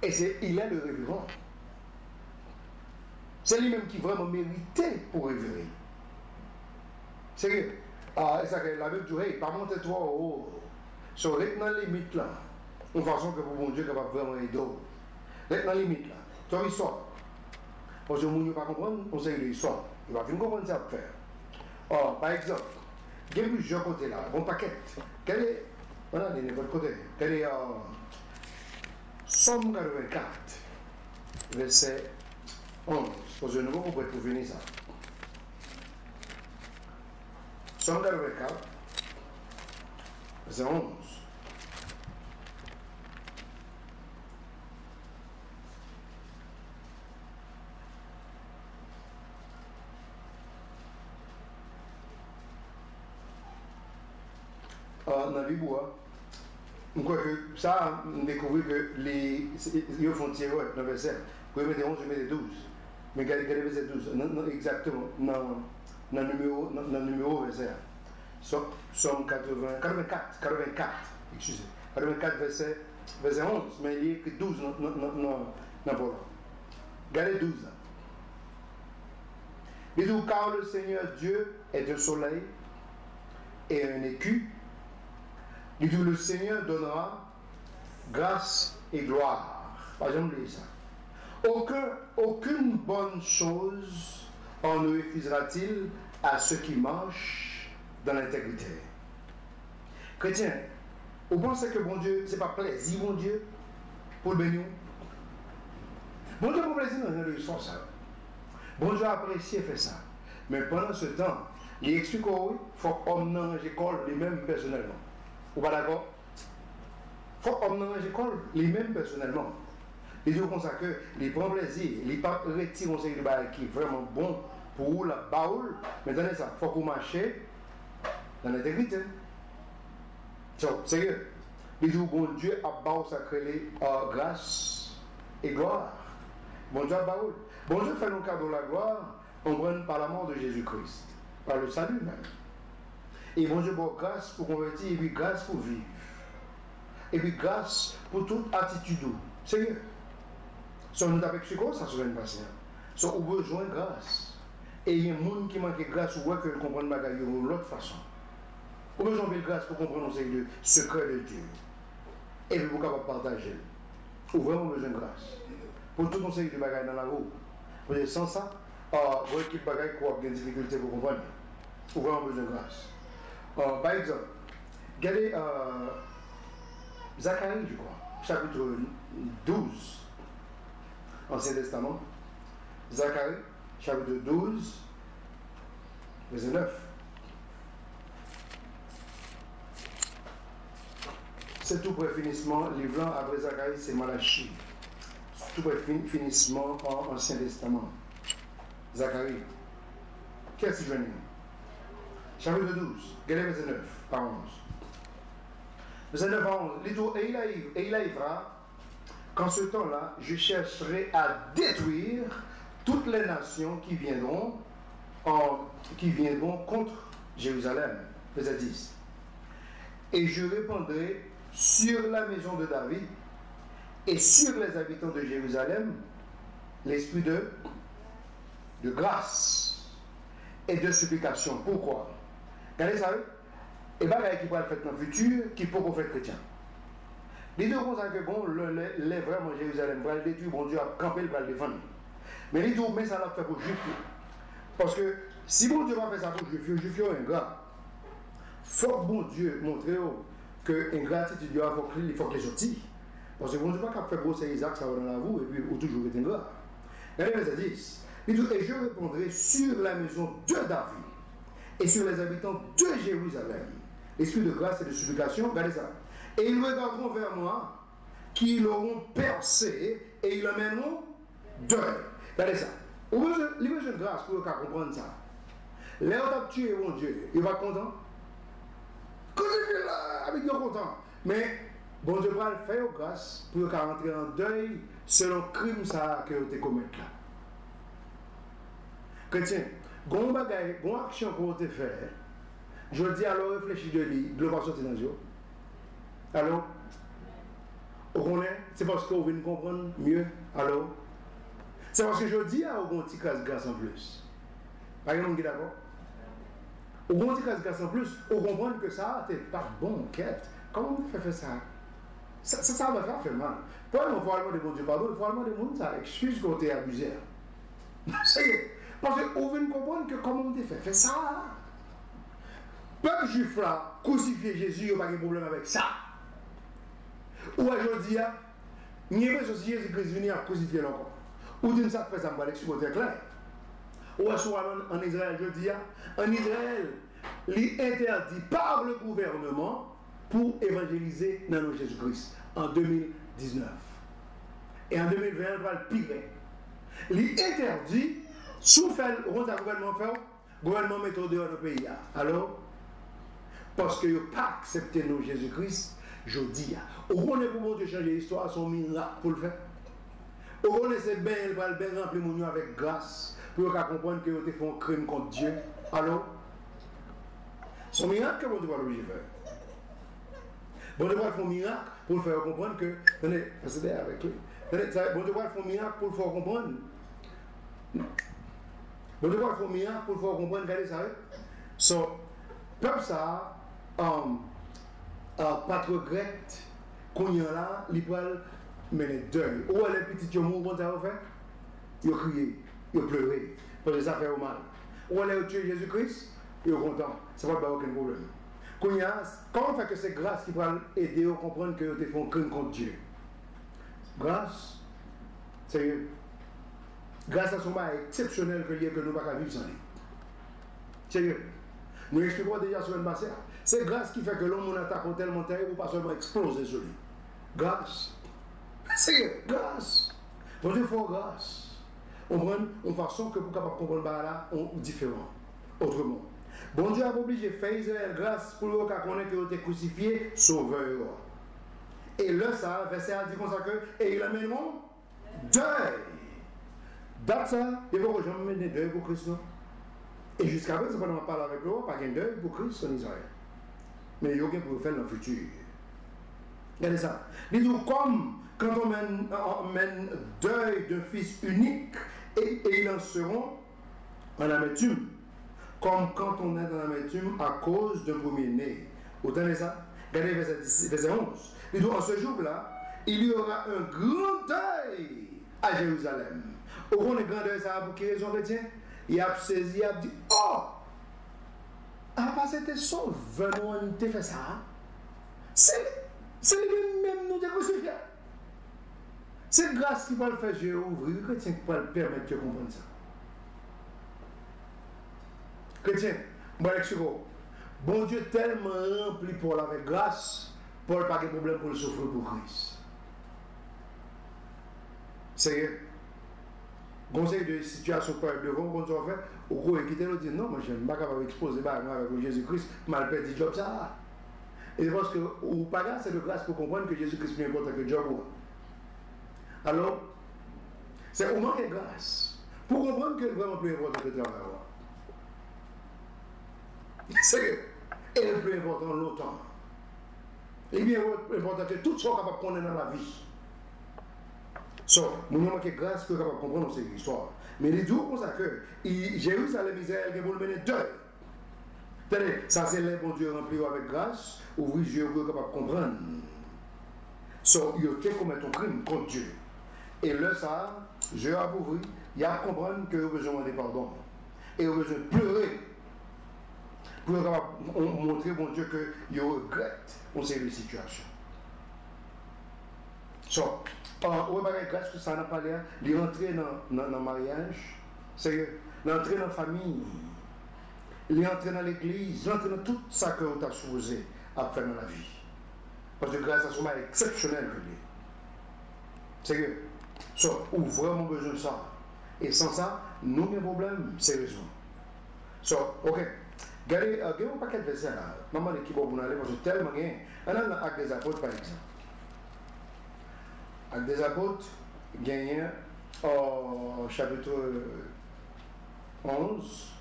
Speaker 1: Et il est le révérend. C'est lui-même qui vraiment méritait pour révérer. Sérieux. Ça que la Bible dit, hey, pas monter toi au haut. So, reste dans la limite là. Une façon que pour mon Dieu capable vraiment aider. Reste dans la limite là. Tu as l'histoire. Parce que mon Dieu ne pas comprendre, on sait l'histoire. Il va venir comprendre ça à faire. Par exemple, il y a plusieurs côtés là. Bon paquet. Quel est. Voilà, il est de votre côté. Quel est. Somme 84, verset 11. Parce que nous ne pouvons pas trouver ça. Somme 84, verset 11. Dans la Bible, je crois que ça, on découvre que les font tirer dans le verset. Vous mettez 11, vous mettez 12. Mais regardez le verset 12, exactement, dans le numéro verset. Somme 84, excusez. 84 verset 11, mais il y a écrit 12 dans le volant. Regardez 12 là. Il dit, car le Seigneur Dieu est un soleil et un écu. Il dit, le Seigneur donnera grâce et gloire. Par exemple, ça. Aucune bonne chose en nous refusera-t-il à ceux qui marchent dans l'intégrité. Chrétien, vous pensez que bon Dieu, ce n'est pas plaisir, bon Dieu, pour le bénir? Bon Dieu, pour plaisir, non, il y a ça. Bon Dieu apprécie et fait ça. Mais pendant ce temps, il explique qu'il faut qu'on dans l'école lui-même personnellement. Vous pas d'accord? Il faut qu'on dans l'école lui-même personnellement. Il dit comme ça que les prend plaisir, les pas retirer un série de balles qui est vraiment bon pour vous, la baoule. Mais attendez ça, il faut que vous marchiez dans l'intégrité. Sérieux. Il dit bon Dieu a baoule sacré grâce et gloire. Bon Dieu a baoule. Bon Dieu fait nos cadeaux de la gloire, on prend par la mort de Jésus-Christ, par le salut même. Et bon Dieu pour grâce pour convertir, et puis grâce pour vivre. Et puis grâce pour toute attitude. Sérieux. Si nous avons fait ça, ça une patience. Si on a besoin de grâce. Et il y a des gens qui manquent de grâce ou qui comprennent ma de l'autre façon. On a besoin de grâce pour comprendre le secret de Dieu. Et puis pour capable partager. On a vraiment besoin de grâce. Pour tout conseil de bagages dans la roue. Parce que sans ça, vous équipe bagages qui ont des difficultés pour comprendre. On a vraiment besoin de grâce. Par exemple, Regardez Zacharie, je crois, chapitre 12, Ancien Testament. Zacharie, chapitre 12, verset 9. C'est tout près finissement, livre après Zacharie, c'est Malachie. Tout près finissement en Ancien Testament. Zacharie. Qu'est-ce que je veux dire? Chapitre 12, regardez verset 9 par 11. Verset 9 à 11. Et il arrivera qu'en ce temps-là, je chercherai à détruire toutes les nations qui viendront contre Jérusalem. Verset 10. Et je répandrai sur la maison de David et sur les habitants de Jérusalem l'esprit de grâce et de supplication. Pourquoi? Regardez ça, et bien, qui va le faire dans le futur, qui peut faire chrétien. Les deux comme ça que bon, les vraiment Jérusalem, va le détruire, bon Dieu a campé, va le défendre. Mais les deux, mais ça l'a fait pour Juifs. Parce que si bon Dieu va faire ça pour Juifs, un gars, faut que bon Dieu montre que ingratitude, il faut qu'il sorti. Parce que bon Dieu ne va pas faire brosser Isaac, ça va dans la boue, et puis toujours être ingrat. Regardez verset 10. Et je répondrai sur la maison de David et sur les habitants de Jérusalem l'esprit de grâce et de supplication. Regardez ça. Et ils regarderont vers moi, qui l'auront percé, et ils l'emmèneront deuil. Regardez ça. Il y a besoin de grâce pour comprendre ça. Là, on a tué mon Dieu, il va être content. Quand il est là, avec Dieu content. Mais bon Dieu va le faire grâce pour rentrer en deuil selon le crime ça que vous commis là. Chrétien, gon bagay, gon action qu'on te fait, je dis alors réfléchis de lui, de pas sortir dans Dieu. Alors, vous connaissez, c'est parce que vous venez comprendre mieux. Alors, c'est parce que je dis à vous petit casse-grâce en plus. Par exemple, vous êtes d'accord? Vous avez un petit casse-grâce en plus, vous comprenez que ça, c'est pas bon, quête. Comment vous faites ça? Ça va faire mal. Pour il faut aller de bon Dieu pardon, il faut aller de monde, ça excuse qu'on t'ait abusé. Ça y est. Parce que vous venez comprendre que comment on fait. Fait ça. Peuple juif là, crucifier Jésus, il n'y a pas de problème avec ça. Ou aujourd'hui, il n'y a pas de Jésus-Christ venir à crucifier encore. Ou d'une ça fait ça, je vais l'expliquer clair. Ou en Israël, je dis, en Israël, il est interdit par le gouvernement pour évangéliser dans le Jésus-Christ en 2019. Et en 2020, on va le pire. Il est interdit, sous le gouvernement fait, le gouvernement met au dehors du pays. Alors, parce que n'a pas accepté nos Jésus-Christ, je dis, on est pour Dieu changer l'histoire, son miracle pour le faire. On est bien, il va bien remplir mon avec grâce pour comprendre que vous avez fait un crime contre Dieu. Alors, son miracle que vous devez le faire. Bon Dieu va faire un miracle pour le faire comprendre que. Tenez, passez avec lui. Bon Dieu va faire un miracle pour le faire comprendre. Bon Dieu va faire un miracle pour le faire comprendre, regardez ça. So, peuple ça, pas de regret, qu'on y a là, il va mener deuil. Où est les petits hommes, comment ça va faire? Ils ont crié, ils ont pleuré, parce que ça fait mal. Où est le tuer Jésus-Christ? Ils sont contents, ça ne va pas aucun problème. Comment fait que c'est grâce qui va aider à comprendre que tu fais un crime contre Dieu? Grâce, sérieux. Grâce à son mal exceptionnel que nous ne pouvons pas vivre sans lui. Sérieux. Nous expliquons déjà sur une base. C'est grâce qui fait que l'homme attaque tellement terrible pour pas seulement exploser sur lui. Grâce. C'est grâce. Donc il faut grâce. On prend une façon que pour capable comprendre là, on différent. Autrement. Bon Dieu a obligé de faire Israël grâce pour le connaître que vous êtes crucifié, sauveur. Et là, ça, verset a dit comme ça que, et il amène mon deuil. Dans ça, il faut que je me mette deuil pour Christ. Et jusqu'à présent, on ne parle avec eux, pas qu'un deuil pour Christ en Israël. Mais il y a rien pour faire dans le futur. Regardez ça. Il dit comme quand on mène deuil d'un fils unique, et ils en seront en amertume. Comme quand on est dans l'amertume à cause d'un premier-né. Vous entendez ça? Regardez verset 11. Il dit en ce jour-là, il y aura un grand deuil à Jérusalem. Au grand deuil, ça a pour quelle raison, chrétien? Il a saisi, il a dit, oh! Ah, bah, c'était sauveur, on t'a fait ça. C'est le même nous de crucifié. C'est grâce qui va le faire Dieu ouvrir, le chrétien qui va le permettre de comprendre ça. Chrétien, moi l'explique. Bon Dieu tellement rempli pour avec grâce, Paul n'a pas de problème pour le souffrir pour Christ. C'est conseil de situation pour devant bon Dieu fait, au gros quitter le dire non, moi je ne suis pas capable d'exposer avec Jésus-Christ, mal perdu job ça. Et parce que ou pas là, c'est de grâce pour comprendre que Jésus-Christ est plus important que job. Alors, c'est au manque de grâce pour comprendre que vraiment plus important que le travail. C'est le plus important longtemps. Et bien important que tout soit capable de connaître dans la vie. Nous avons manqué grâce pour capable de comprendre cette histoire. Mais les jours comme ça que Jérusalem, Israël, il faut le mener deuil. Ça c'est le bon Dieu rempli avec grâce, ouvrir les yeux pour capable de comprendre. Il y a commettre un crime contre Dieu. Et là, ça, Dieu a ouvert, il a comprendre que vous avez besoin de pardon. Et vous avez besoin de pleurer. Pour montrer bon Dieu qu'il regrette une série de situations. On va grâce que ça n'a pas l'air, il est entré dans le mariage, c'est l'entrée dans la famille, il est entré dans l'église, il est entré dans tout ça que vous avez supposé à faire dans la vie. Parce que grâce à ce moment exceptionnel que lui. C'est que, on a vraiment besoin de ça. Et sans ça, nous avons des problèmes sérieusement. Ok. Regardez, il y a un paquet de versets là. Maman l'équipe va vous aller parce que tellement bien. On a l'acte des apôtres par exemple. Acte des apôtres, gagné au chapitre 11.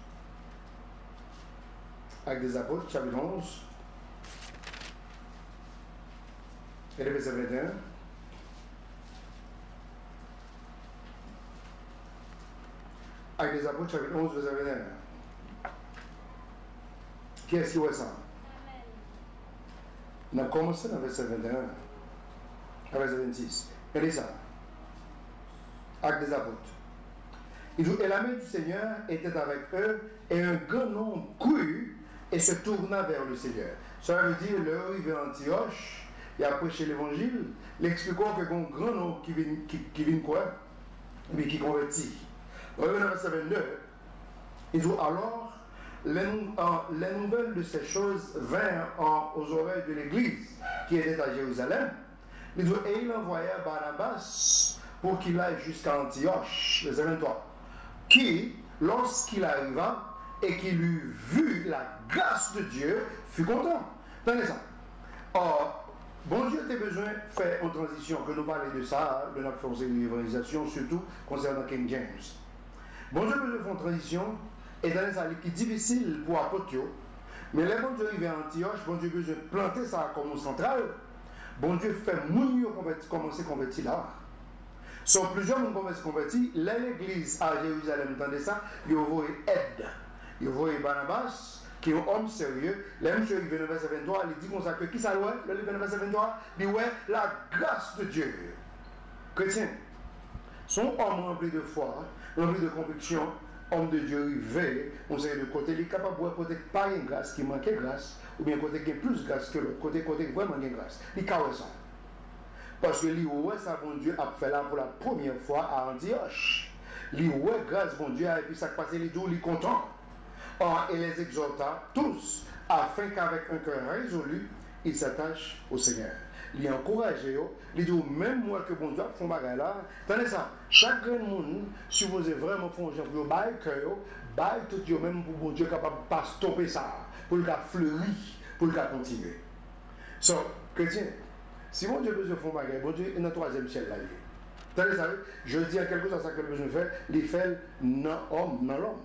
Speaker 1: Acte des apôtres, chapitre 11. Et le verset 21. Acte des apôtres, chapitre 11, verset 21. Qui est-ce qui voit ça? On a commencé dans le verset 21, à verset 26. Regardez ça. Acte des apôtres. Il dit, et la main du Seigneur était avec eux, et un grand nombre crut et se tourna vers le Seigneur. Ça veut dire, leur arrivé à Antioche, il a prêché l'évangile, l'expliquant que un grand nombre qui vient quoi? Mais qui convertit. Regardez dans le verset 22. Il dit, alors, les nouvelles de ces choses vinrent aux oreilles de l'église qui était à Jérusalem. Et il envoya Barnabas pour qu'il aille jusqu'à Antioche, verset 23, qui, lorsqu'il arriva et qu'il eut vu la grâce de Dieu, fut content. Tenez ça. Or, bon Dieu a besoin de faire une transition, que nous parlions de ça, de notre force d'évangélisation, surtout concernant King James. Bon Dieu a besoin de faire une transition. Et dans ça qui est difficile pour apôtres, mais les bon Dieu arrive à Antioche, bon Dieu besoin de planter ça comme centrale, bon Dieu fait moun commencer à convertir là. Sur plusieurs moun convertis, l'église à Jérusalem, entendez ça, il y a aide. Il y a Barnabas, qui est un homme sérieux, les monsieur qui vient dans le verset 23, il dit comme ça que qui ça loin, le livre dans le verset 23, il dit ouais, la grâce de Dieu. Chrétiens, sont hommes remplis de foi, remplis de conviction. Homme de Dieu rivé, on sait de côté, il est capable de côté pas une grâce qui manque grâce, ou bien côté qui a plus grâce que l'autre, côté vraiment une grâce. Il carre ça. Parce que l'Ioué, ça, bon Dieu, a fait là pour la première fois à Antioche. L'Ioué, grâce, bon Dieu, et puis ça passe, il est content. Or, et les exhorta tous, afin qu'avec un cœur résolu, ils s'attachent au Seigneur. Il encourage, il dit même moi que bon Dieu font bagarre là. Tenez ça, chaque monde supposé vraiment faire un genre pour bail cœur, bail tout Dieu même pour bon Dieu capable de pas stopper ça, pour le cas fleurir, pour le cas continuer. Chrétien, si bon Dieu besoin de faire bagarre, bon Dieu est dans le troisième ciel là. Tenez ça, je dis à quelque chose à ça que besoin de faire, il fait dans l'homme.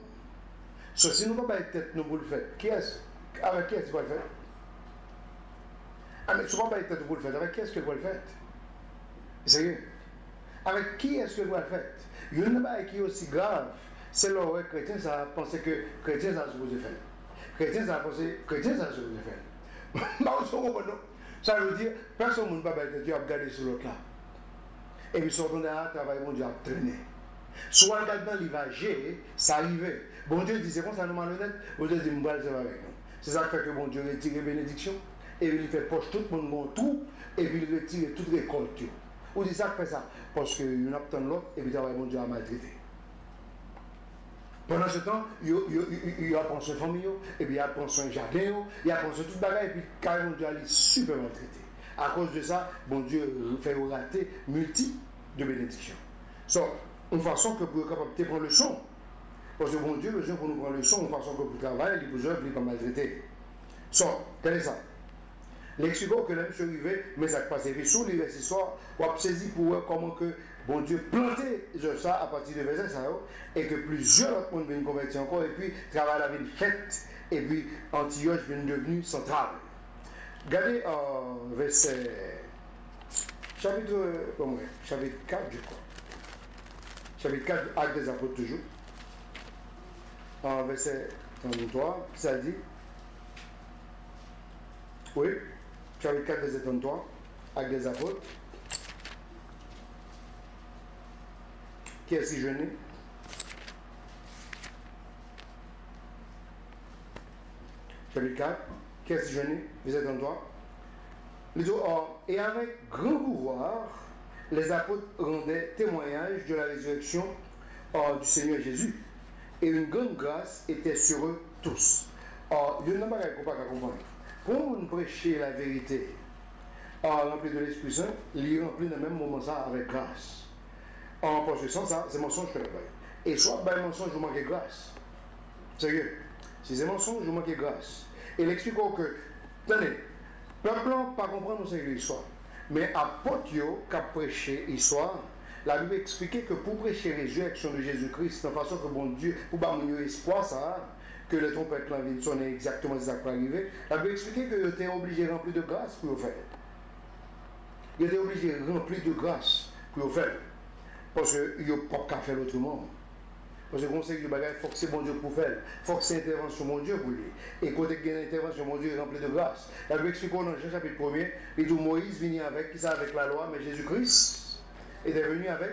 Speaker 1: Si nous ne pouvons pas être tête nous pour le faire, avec qui est-ce qu'il va le faire? Ah, mais tu ne vas pas être tête pour le faire. Avec qui est-ce que vous le faites? Sérieux? Avec qui est-ce que vous le faites? Il y a une chose qui est aussi grave. C'est là où les chrétiens ça a pensé que chrétiens ça a supposé faire. Chrétiens ça a pensé chrétiens ça a supposé faire. Ça veut dire personne ne peut pas être Dieu à regarder sur l'autre là. Et puis sortant de là, travail, bon Dieu a traîné. Soit dans l'ivagé, ça arrivait. Bon Dieu dit, c'est bon, ça nous malhonnête. Bon Dieu dit, je vais avec nous. C'est ça qui fait que bon Dieu retire bénédiction. et puis il fait poche tout le monde dans tout, et puis il retire toute récolte. Ou dit ça, fait ça, parce qu'il a l'autre, et puis il mon Dieu a maltraité. Pendant ce temps, il apprend son famille, et puis il apprend son jardin, il apprend tout le bagage, et puis carrément Dieu est super maltraité. À cause de ça, bon Dieu fait rater multi de bénédictions. So, une façon que pour être capable de prendre le son, parce que bon Dieu besoin pour nous prendre le son, une façon que pour travailler, il besoin de pas maltraiter. So, quel est ça? L'expliquant que l'homme se arrivé, mais ça passe sous les versets soir, on a saisi pour voir comment que bon Dieu plantait ça à partir de verset ça, et que plusieurs autres monde viennent convertir encore, et puis travail la ville faite, et puis Antioche vient devenue centrale. Regardez verset chapitre 4, je crois. Chapitre 4, Actes des Apôtres toujours. En verset 33, ça dit. Oui, chapitre 4, verset 33, Actes des Apôtres. Qui est si jeune? Chapitre 4, qui est si jeune? Verset 33. Et avec grand pouvoir, les apôtres rendaient témoignage de la résurrection du Seigneur Jésus. Et une grande grâce était sur eux tous. Je ne sais pas comprendre. Pour nous prêcher la vérité, rempli de l'Esprit Saint, il remplit dans le même moment ça avec grâce. Parce que sans ça, c'est mensonge que le bail. Et soit par mensonge, vous manquez grâce. Sérieux. Si c'est mensonge, vous manquez grâce. Et il explique que, tenez, le peuple n'a pas comprendre l'histoire. Mais apôtre qui a prêché l'histoire, la Bible expliquait que pour prêcher la résurrection de Jésus-Christ, de façon que bon Dieu, pour donner espoir, ça, que les trompettes viennent sonner exactement ce qui va arriver, la Bible expliquait qu'il était obligé de remplir de grâce pour le faire. Il était obligé de remplir de grâce pour le faire. Parce qu'il n'y a pas qu'à faire autrement. Parce que le conseil du bagage, il faut que c'est bon Dieu pour faire. Il faut que c'est intervention mon Dieu pour lui. Et quand il y a une intervention, mon Dieu est rempli de grâce. La Bible explique dans Jean chapitre 1er, il dit Moïse venait avec, qui ça avec la loi, mais Jésus-Christ était venu avec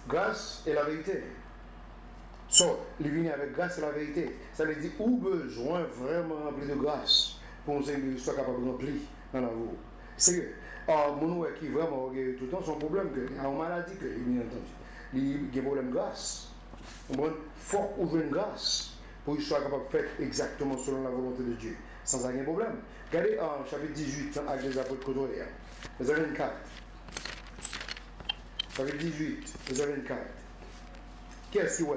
Speaker 1: grâce et la vérité. So, il vient avec grâce et la vérité. Ça veut dire où besoin vraiment rempli de grâce pour que soit capable de remplir dans la vie. Sérieux. Mon qui est vraiment tout le temps, son problème, il y a une maladie que il a entendu. Il y a un problème de grâce. Il faut ouvrir une grâce pour qu'il soit capable de faire exactement selon la volonté de Dieu, sans aucun problème. Regardez en chapitre 18, Actes des Apôtres Côtoyés, verset 24. Chapitre 18, verset 24. Qu'est-ce qu'il y a?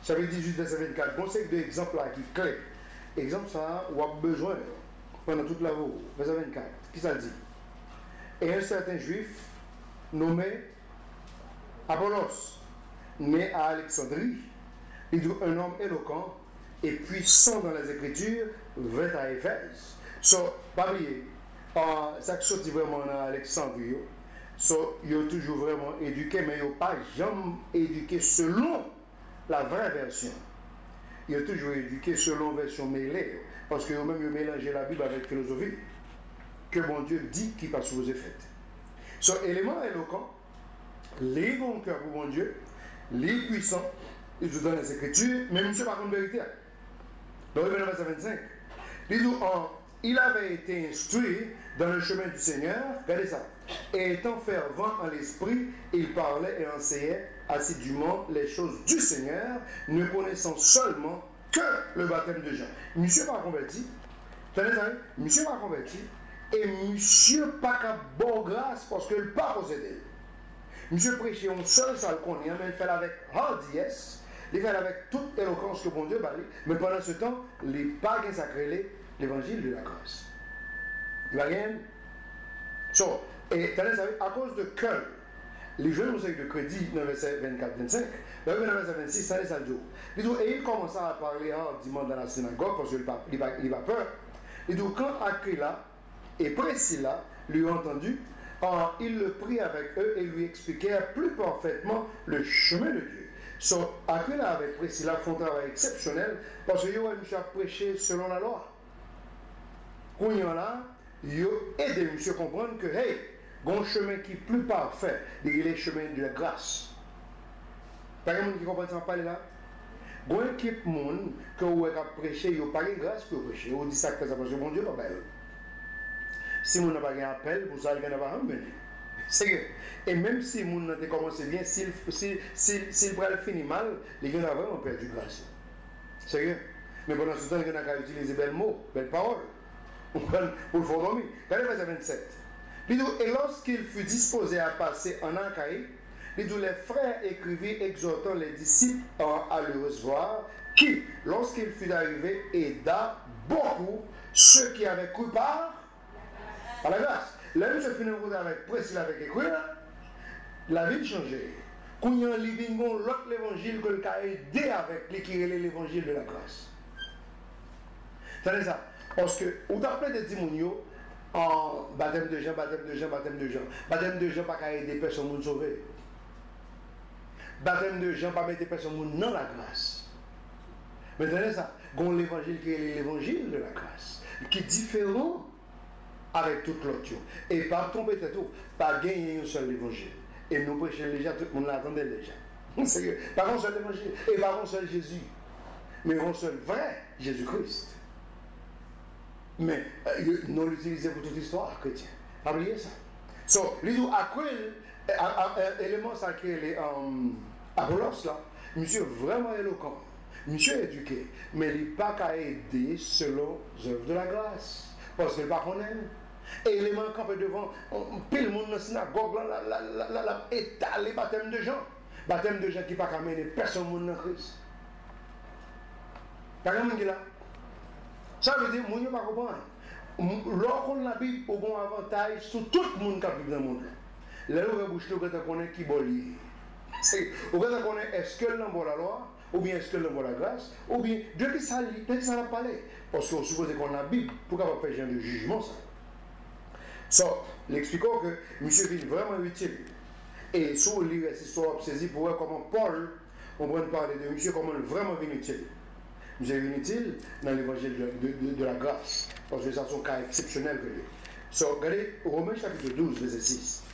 Speaker 1: Chapitre 18, verset 24. Bon, c'est d'exemples là qui est clé. Exemple, ça, on a besoin pendant toute la vie. Verset 24. Qui ça dit? Et un certain juif nommé Apollos, né à Alexandrie, il dit un homme éloquent et puissant dans les Écritures, vint à Éphèse. Pas oublier, ça qui sortit vraiment à Alexandrie, il a toujours vraiment éduqué, mais il n'a pas jamais éduqué selon la vraie version. Il a toujours éduqué selon la version mêlée, parce qu'il a même mélangé la Bible avec la philosophie, que mon Dieu dit qui passe aux effets. Élément éloquent, les bons cœurs pour mon Dieu, les puissants, ils vous donnent les Écritures, mais monsieur par contre vérité. Dans le verset 25, il avait été instruit dans le chemin du Seigneur, regardez ça, et étant fervent en l'esprit, il parlait et enseignait assidûment les choses du Seigneur, ne connaissant seulement que le baptême de Jean. Monsieur pas converti, monsieur pas converti, et monsieur pas qu'à bonne grâce parce que le pas possédé. Monsieur prêchait un seul salle qu'on est, mais il fait avec hardiesse, il fait avec toute éloquence que bon Dieu parle, mais pendant ce temps, les païens sacrés, l'évangile de la grâce. Il va gagner. Et à cause de cœur, les jeunes ont de crédit dans le verset 24-25, dans le verset 26, ça les a dit. Et il commence à parler hardiment dans la synagogue parce qu'il va peur. Il dit quand Aquila et Priscilla lui ont entendu, il le prit avec eux et lui expliquèrent plus parfaitement le chemin de Dieu. Aquila avec Priscilla font un travail exceptionnel parce qu'ils ont prêché selon la loi. Quand ils ont là, ils ont aidé monsieur à comprendre que, hey, il y a un chemin qui est plus parfait, il est le chemin de la grâce. Par exemple, qui comprend ça parler là? Gon équipe moun que vous avez prêché, vous pas de grâce pour prêcher. Vous dites ça parce que mon Dieu pas belle. Si moun n'a pas un appel, vous allez pas venir. Sérieux. Et même si moun n'a pas commencé bien, s'il va finir mal, les gens ont vraiment perdu grâce. Sérieux. Mais pendant ce temps, les gens ont utilisé belles mots, belles paroles. Pour le faire dormir. Regardez verset 27. Et lorsqu'il fut disposé à passer en Achaïe, les frères écrivirent exhortant les disciples à le recevoir, qui, lorsqu'il fut arrivé, aida beaucoup ceux qui avaient cru par la grâce. Là, nous finissons avec Priscille avec écrit, la vie changeait. Quand il y a un living, l'autre l'évangile que le a aidé avec l'évangile de la grâce. C'est ça. Parce que, on a plein de témoignages en baptême de Jean, baptême de Jean, baptême de Jean. Baptême de Jean, pas qu'à aider personne à sauver. Baptême de Jean, pas mettre personne dans la grâce. Mais c'est ça. Gon l'évangile qui est l'évangile de la grâce, qui est différent avec toute l'autre. Et par tomber tout, pas gagner un seul évangile. Et nous prêchons déjà, tout le monde l'attendait déjà. C'est pas un seul évangile, et pas un seul Jésus, mais un seul vrai Jésus-Christ. Mais nous l'utilisons pour toute l'histoire chrétienne. Pas oublier ça. So, les éléments sacrés, les Apollos là, monsieur vraiment éloquent, monsieur éduqué, mais il n'est pas qu'à aider selon les œuvres de la grâce. Parce qu'il n'est pas qu'on aime. Et élément campé devant, pile le monde dans la synagogue, là, étalé baptême de gens. Baptême de gens qui ne pas qu'à mener personne dans Christ. Pas qu'à mener là. Ça veut dire, mon Dieu ne pas comprendre. Lorsqu'on a la Bible, on a un avantage sur tout le monde qui vit dans le monde. Là, on va boucher, on va connaître qui bolit. On va connaître est-ce que l'on la loi, ou bien est-ce que l'on la grâce, ou bien Dieu qui ça lit, Dieu qui ça va parler. Parce qu'on suppose qu'on a la Bible pour qu'on faire un jugement. So, l'expliquant que monsieur est vraiment utile. Et si on lit cette histoire saisie pour voir comment Paul, on va parler de monsieur, comment il est vraiment utile. Nous est inutile dans l'évangile de la grâce. Parce que c'est un cas exceptionnel que lui. So, regardez Romains chapitre 12, verset 6.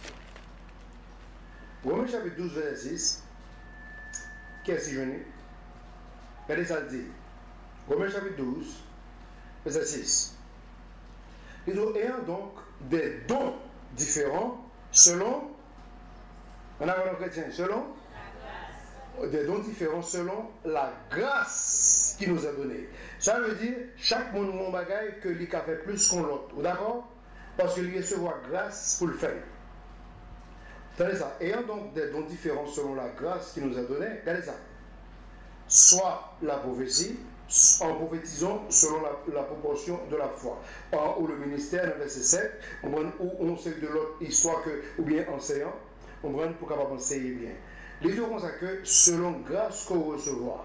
Speaker 1: Romains chapitre 12, verset 6. Qu'est-ce que je dis? Regardez ça dit. Romains chapitre 12, verset 6. Ils ont ayant donc des dons différents selon, en avant chrétien, selon des dons différents selon la grâce qui nous a donnée. Ça veut dire, chaque monde mon bagaille que lui a fait plus qu'on l'autre. D'accord? Parce qu'il recevra grâce pour le faire. Regardez ça. Ayant donc des dons différents selon la grâce qui nous a donnée, regardez ça. Soit la prophétie, en prophétisant selon la proportion de la foi. Ou le ministère, dans le verset 7, où on sait de l'autre histoire que, ou bien enseignant, on prend pour capable enseigner bien. Les deux consacrent que selon grâce qu'on recevra.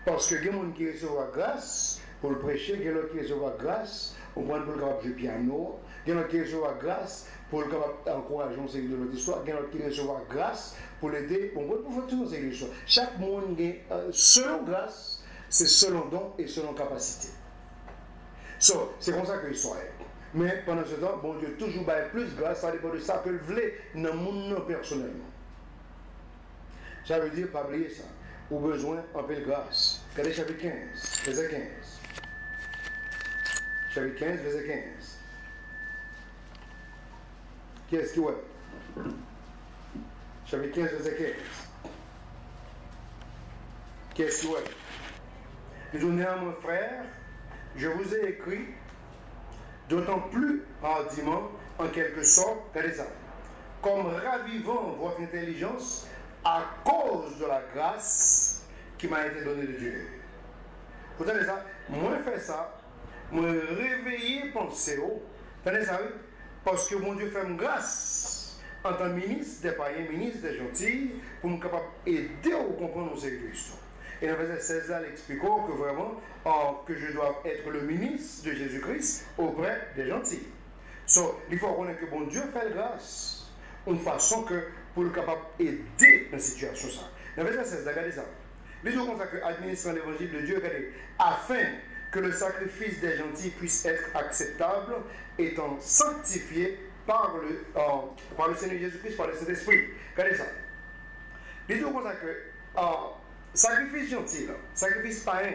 Speaker 1: Parce que il y a des gens qui recevra grâce pour le prêcher, il y a d'autres qui recevra grâce, on prend pour le capable de jouer piano, il y a d'autres qui recevra grâce pour le capable d'encourager l'enseignement de notre histoire, il y a d'autres qui recevra grâce pour l'aider, on prend pour faire tout l'enseignement de l'histoire. Chaque monde, selon grâce, c'est selon don et selon capacité. So, c'est comme ça que l'histoire est. Mais pendant ce temps, bon Dieu toujours baille plus grâce, ça dépend de ça que le voulait dans le monde personnellement. Ça veut dire, pas oublier ça. Au besoin, un peu de grâce. Regardez chapitre 15, verset 15. Chapitre 15, verset 15. Qu'est-ce qu'il y a? Chapitre 15, verset 15. Qu'est-ce qu'il y a? Il dit, néanmoins, frère, je vous ai écrit, d'autant plus hardiment, en quelque sorte, regardez ça, comme ravivant votre intelligence à cause de la grâce qui m'a été donnée de Dieu. Vous savez ça? Moi, je fais ça, moi, réveiller, penser, tenez ça, oui? Parce que mon Dieu fait une grâce en tant que ministre des païens, ministre des gentils, pour me capable d'aider à comprendre nos Christ. Et dans le verset 16 là, il explique que vraiment, que je dois être le ministre de Jésus-Christ auprès des gentils. So, il faut reconnaître que bon Dieu fait grâce, une façon que pour le capable d'aider dans cette situation. Ça. Dans le verset 16, regardez ça. Les deux consacrent administrant l'évangile de Dieu, regardez, afin que le sacrifice des gentils puisse être acceptable, étant sanctifié par le Seigneur Jésus-Christ, par le Saint-Esprit. Regardez ça. Les deux consacrent sacrifice gentil, sacrifice païen,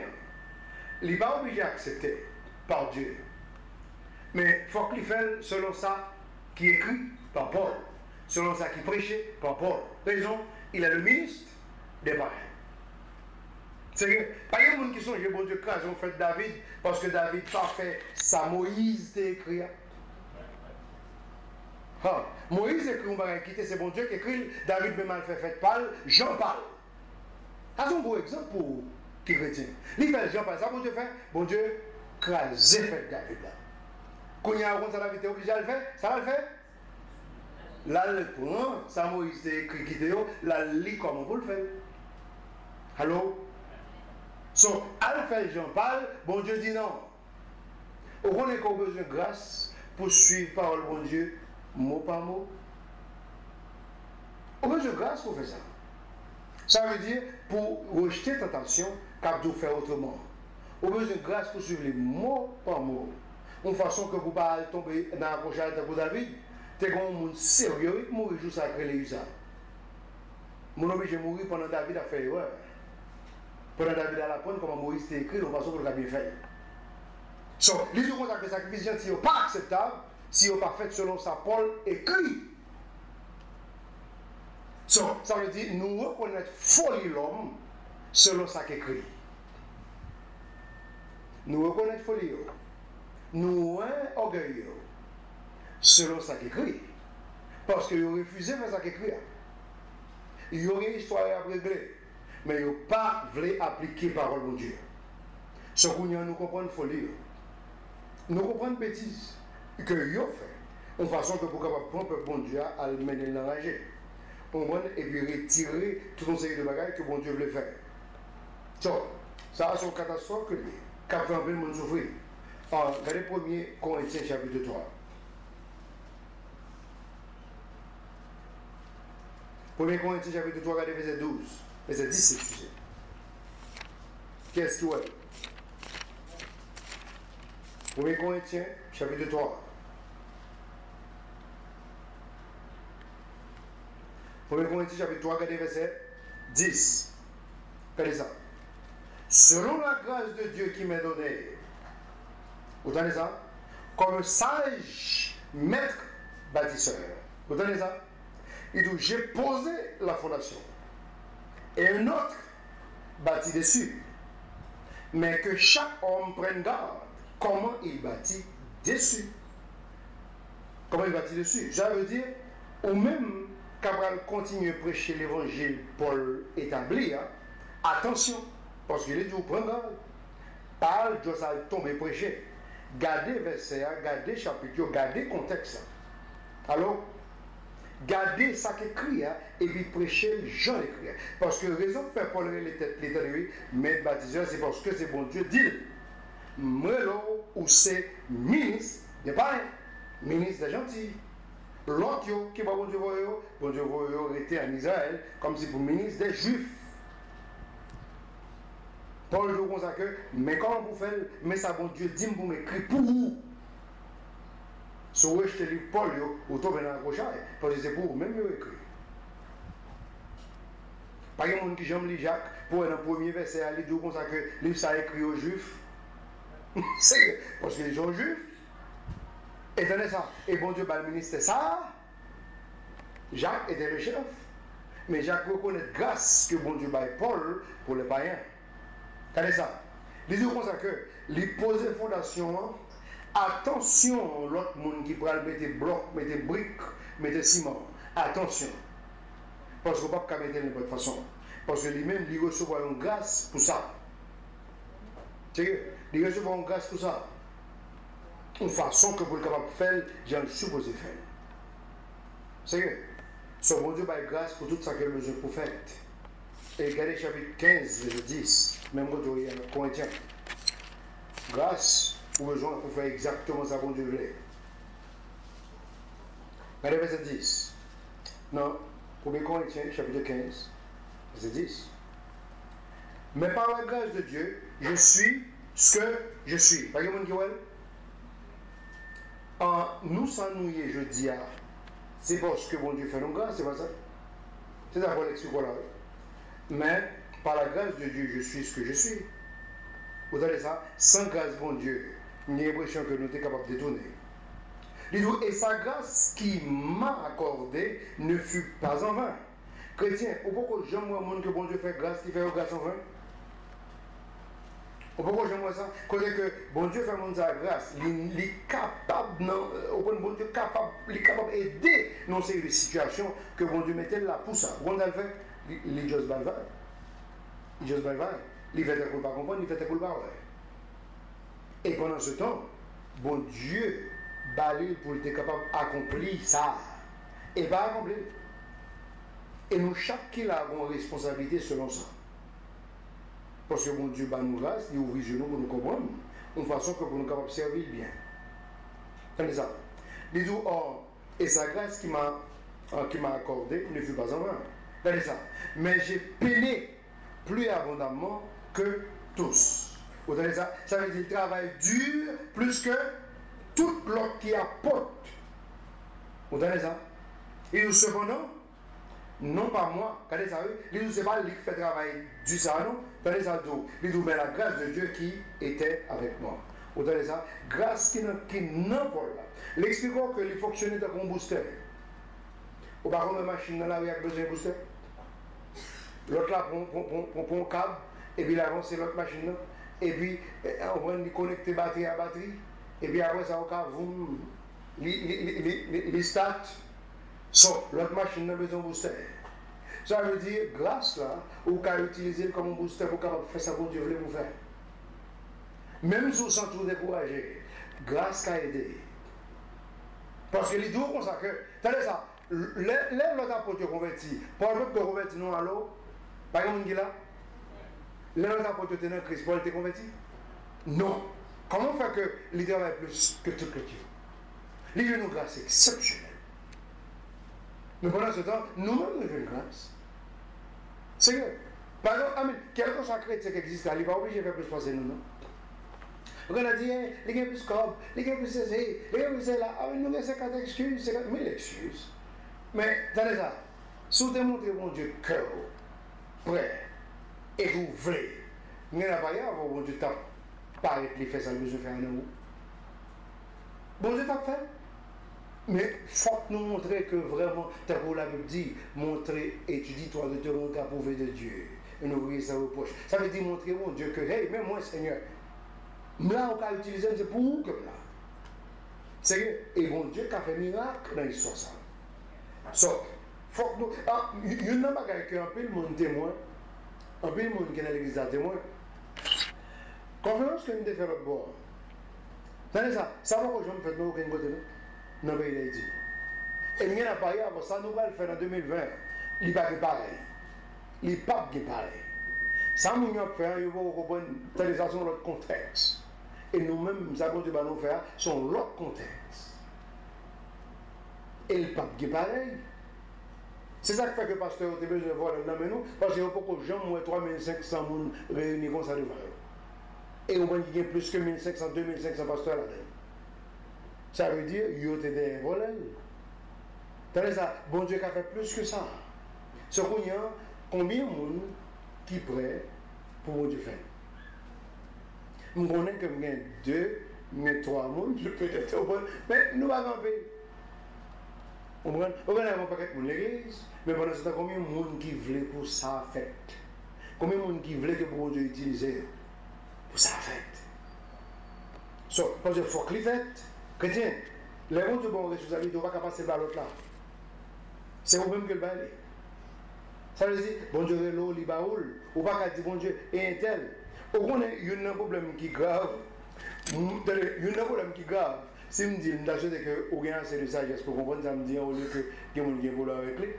Speaker 1: il n'est pas obligé d'accepter par Dieu. Mais il faut qu'il fasse selon ça qui est écrit par Paul, selon ça qui est prêché par Paul. Raison, il est le ministre des païens. C'est que, pas de gens qui sont, bon Dieu, quand ils ont fait David, parce que David n'a pas fait ça, Moïse t'a écrit. Ah, Moïse écrit, on va quitter, c'est bon Dieu qui écrit, David même mal fait parle, Jean parle. C'est un beau exemple pour qui chrétien. Il fait Jean parle, ça bon Dieu fait, bon Dieu, crasé fait David là. Quand il y a un ça David est obligé à le faire, ça va le faire. Là, le prend, ça Moïse t'a écrit, quitter, là, lit comment vous le faites. Allô? So, à faire Jean parle, bon Dieu dit non. On a besoin de grâce pour suivre parole bon Dieu, mot par mot. On a besoin de grâce pour faire ça. Ça veut dire pour rejeter tentation, cap de faire autrement. On a besoin de grâce pour suivre les mots par mot. De façon que vous ne pas tomber dans la prochaine de David. C'est comme un monde sérieux qui mourit juste après les usages. Mon obligé de mourir pendant David a fait erreur. Pendant David à la pointe, comme Moïse t'a écrit, de façon que vous l'avez fait. So, les gens qui ont fait sacrifice gentil n'est pas acceptable si on n'est pas fait selon ça Paul écrit. So, ça veut dire nous reconnaître folie l'homme selon ça qu'écrit. Nous reconnaître folie, nous orgueilleux selon ça qu'écrit. Parce qu'ils ont refusé de faire ça qu'écrit. Ils ont une histoire à régler, mais ils n'ont pas voulu appliquer parole de Dieu. Ce qu'on nous comprend folie. Nous comprenons bêtises que vous fait, en façon que vous pouvez prendre le bon Dieu à le mener l'enrager. Et puis retirer tout un série de bagages que bon Dieu voulait faire. Donc, ça c'est une catastrophe que lui, qui a fait un peu de monde souffrir. Regardez 1 Corinthiens chapitre 3. 1 Corinthiens chapitre 3, regardez verset 12, verset 17, excusez. Qu'est-ce qu'il y a? 1 Corinthiens, chapitre 3. 1 Corinthiens, chapitre 3, regardez verset 10. Regardez ça. Selon la grâce de Dieu qui m'est donnée, vous entendez ça? Comme un sage maître bâtisseur. Vous entendez ça? Il dit, j'ai posé la fondation. Et un autre bâtit dessus. Mais que chaque homme prenne garde. Comment il bâtit dessus. Comment il bâtit dessus. Ça veut dire, ou même, Cabral continue à prêcher l'évangile Paul établi, hein, attention, parce qu'il est dit, prends garde. Parle, Dieu ça tomber prêcher. Gardez verset, gardez chapitre, gardez contexte. Alors, gardez ça qu'écrit, hein, et puis prêcher Jean l'écrit. Parce que la raison de faire Paul l'éternel, mais baptiseur, c'est parce que c'est bon Dieu dit. Moi, ou c'est ministre des païens, ministre des gentils. L'autre qui va bon Dieu était en Israël, comme si pour ministre des Juifs. Paul dit comme ça que, mais comment vous faites, mais ça bon Dieu dit pour m'écrire pour vous. Si vous achetez le livre Paul, vous tombez dans la prochaine, parce que c'est pour vous même écrit. Pas de monde qui j'aime lire Jacques, pour dans le premier verset, il dit comme ça que le livre ça écrit aux Juifs. C'est parce que les gens juifs. Et donnez ça. Et bon Dieu, le ministre, ça. Jacques était le chef. Mais Jacques reconnaît grâce que bon Dieu baille Paul pour les païens. Regardez ça. Il dit comme ça que, les poser fondation, attention, l'autre monde qui pourra mettre bloc, mettre briques, mettre ciment. Attention. Parce qu'on ne peut pas mettre de n'importe façon. Parce que lui-même, il recevra une grâce pour ça. Il recevra une grâce pour ça. Une façon que vous êtes capable de faire, j'en suppose faire. C'est que, ce bon Dieu a grâce pour tout ça qu'il a besoin pour faire. Et regardez chapitre 15, verset 10, même quand vous voyez en Corinthiens. Grâce pour besoin pour faire exactement ça que bon Dieu voulait. Regardez verset 10. Non, 1 Corinthiens, chapitre 15, verset 10. Mais par la grâce de Dieu, je suis ce que je suis. Pas de monde qui voit? Nous s'ennuyer, je dis, c'est parce que bon Dieu fait nos grâce, c'est pas ça. C'est d'abord l'explication là. Mais par la grâce de Dieu, je suis ce que je suis. Vous avez ça? Sans grâce, bon Dieu, il y a l'impression que nous sommes capables de détourner. Et sa grâce qui m'a accordée ne fut pas en vain. Chrétien, pourquoi j'aime le monde que bon Dieu fait grâce, qui fait grâce en vain? Pourquoi j'aime ça? Quand que bon Dieu fait mon sa grâce, il est capable, bon Dieu est capable d'aider dans ces situations que bon Dieu mettait là pour ça. Bon Dieu fait, il est juste balval. Il est juste balval. Il fait des coups pas comprendre, il fait des coups pas ouais. Et pendant ce temps, bon Dieu balé pour être capable d'accomplir ça. Et pas accomplir. Et nous, chacun a une responsabilité selon ça. Parce que mon Dieu bat nous grâce, il ouvre les genoux pour nous comprendre, de façon que pour nous capables de servir bien. Tenez ça. Il dit, oh, et sa grâce qui m'a accordé ne fut pas en vain. Tenez ça. Mais j'ai peiné plus abondamment que tous. Vous tenez ça? Ça veut dire qu'il travaille dur plus que tout l'autre qui apporte. Vous tenez ça? Et nous, cependant, non pas moi, quand ça veut, il ne sait pas lui qui fait travail du ça, non? Tenez ça tout. Il dit, mais la grâce de Dieu qui était avec moi. Vous tenez ça? Grâce qui n'a pas là. L'expliquons qu'il fonctionnait comme un booster. Ou par contre, une machine dans la rue avec besoin de booster. L'autre là prend un câble, et puis il avance l'autre machine là. Et puis, on va connecter batterie à batterie. Et puis après ça, on va les start. L'autre machine a besoin de booster. Ça veut dire, grâce là, vous pouvez utiliser comme un booster pour faire ça pour Dieu voulait vous faire. Même si vous sentez tout découragé, grâce qu'a aidé. Parce que les deux comme ça que, tenez ça, l'autre apôtre converti, pour l'autre te converti non alors, par exemple, qui là, l'autre apôtre était dans Christ, Paul était converti? Non. Comment faire que il travaille plus que tout le Dieu? Il y a une grâce exceptionnelle. Mais pendant ce temps, nous-mêmes, nous avons une grâce. C'est que, par exemple, quel que soit le chrétien qui existe, il n'est pas obligé de faire plus passer nous, non? On a dit, il y a plus corps, il y a plus ceci, il y a plus cela. Ah, nous avons 50 excuses, 50 000 excuses. Mais, attendez ça, si vous démontrez mon Dieu cœur, prêt, et vous voulez, vous n'avez pas à mon Dieu t'a parlé de faire ça, nous faire un nous. Bon Dieu t'a fait. Mais il faut nous montrer que vraiment, tu as la Bible dit, montrer, étudie-toi de te rendre approuvé de Dieu. Et nous voyons ça reproche. Ça veut dire montrer mon Dieu que, hey, même moi, Seigneur, là, on peut utiliser, c'est pour vous comme là. C'est et mon Dieu qui a fait miracle dans l'histoire ça. So, faut que nous. Ah, il y a un bagage qui est un peu le monde témoin, un peu le monde qui est dans l'église à témoin. Conférence que nous devons faire l'autre bord. Vous savez ça? Ça va que je me fais de aucun côté là? Dans le pays d'Haïti. Et nous n'avons pas avant ça, nous allons le faire en 2020. Il n'est pas pareil. Il n'est pas pareil. Ça, nous avons fait, il faut comprendre l'utilisation de l'autre contexte. Et nous-mêmes, nous avons nous faire sur l'autre contexte. Et il n'est pas pareil. C'est ça qui fait que le pasteur a besoin de voir le nom nous, parce qu'il n'y a pas que gens, 3500 personnes réunis comme ça devant eux. Et au moins, il y a plus que 1500, 2500 pasteurs là-dedans. Ça veut dire qu'il y a des volets. Tenez ça, bon Dieu qui a fait plus que ça. Ce qu'on y a, combien de monde qui est prêt pour bon Dieu faire? Nous connaissons que il y a 2, il y a 3 monde, peut-être, mais nous avons un pays. On n'a pas de l'église, mais pendant ce temps, combien de monde qui voulait pour ça fait? Combien de monde qui voulait que bon Dieu utilise pour ça fait? Parce qu'il faut qu'il fait. Chrétien, les gens qui ont responsabilité, on ne va pas passer par l'autre là. C'est vous-même que le bail. Ça veut dire, bon Dieu, l'eau, il baoule. Ou pas dire, bon Dieu, et un tel. Au fond, il y a un problème qui est grave. Il y a un problème qui est grave. Si je me dis, je me dis que vous avez assez de sagesse pour comprendre, ça me dit au lieu que il y a un qui est avec lui.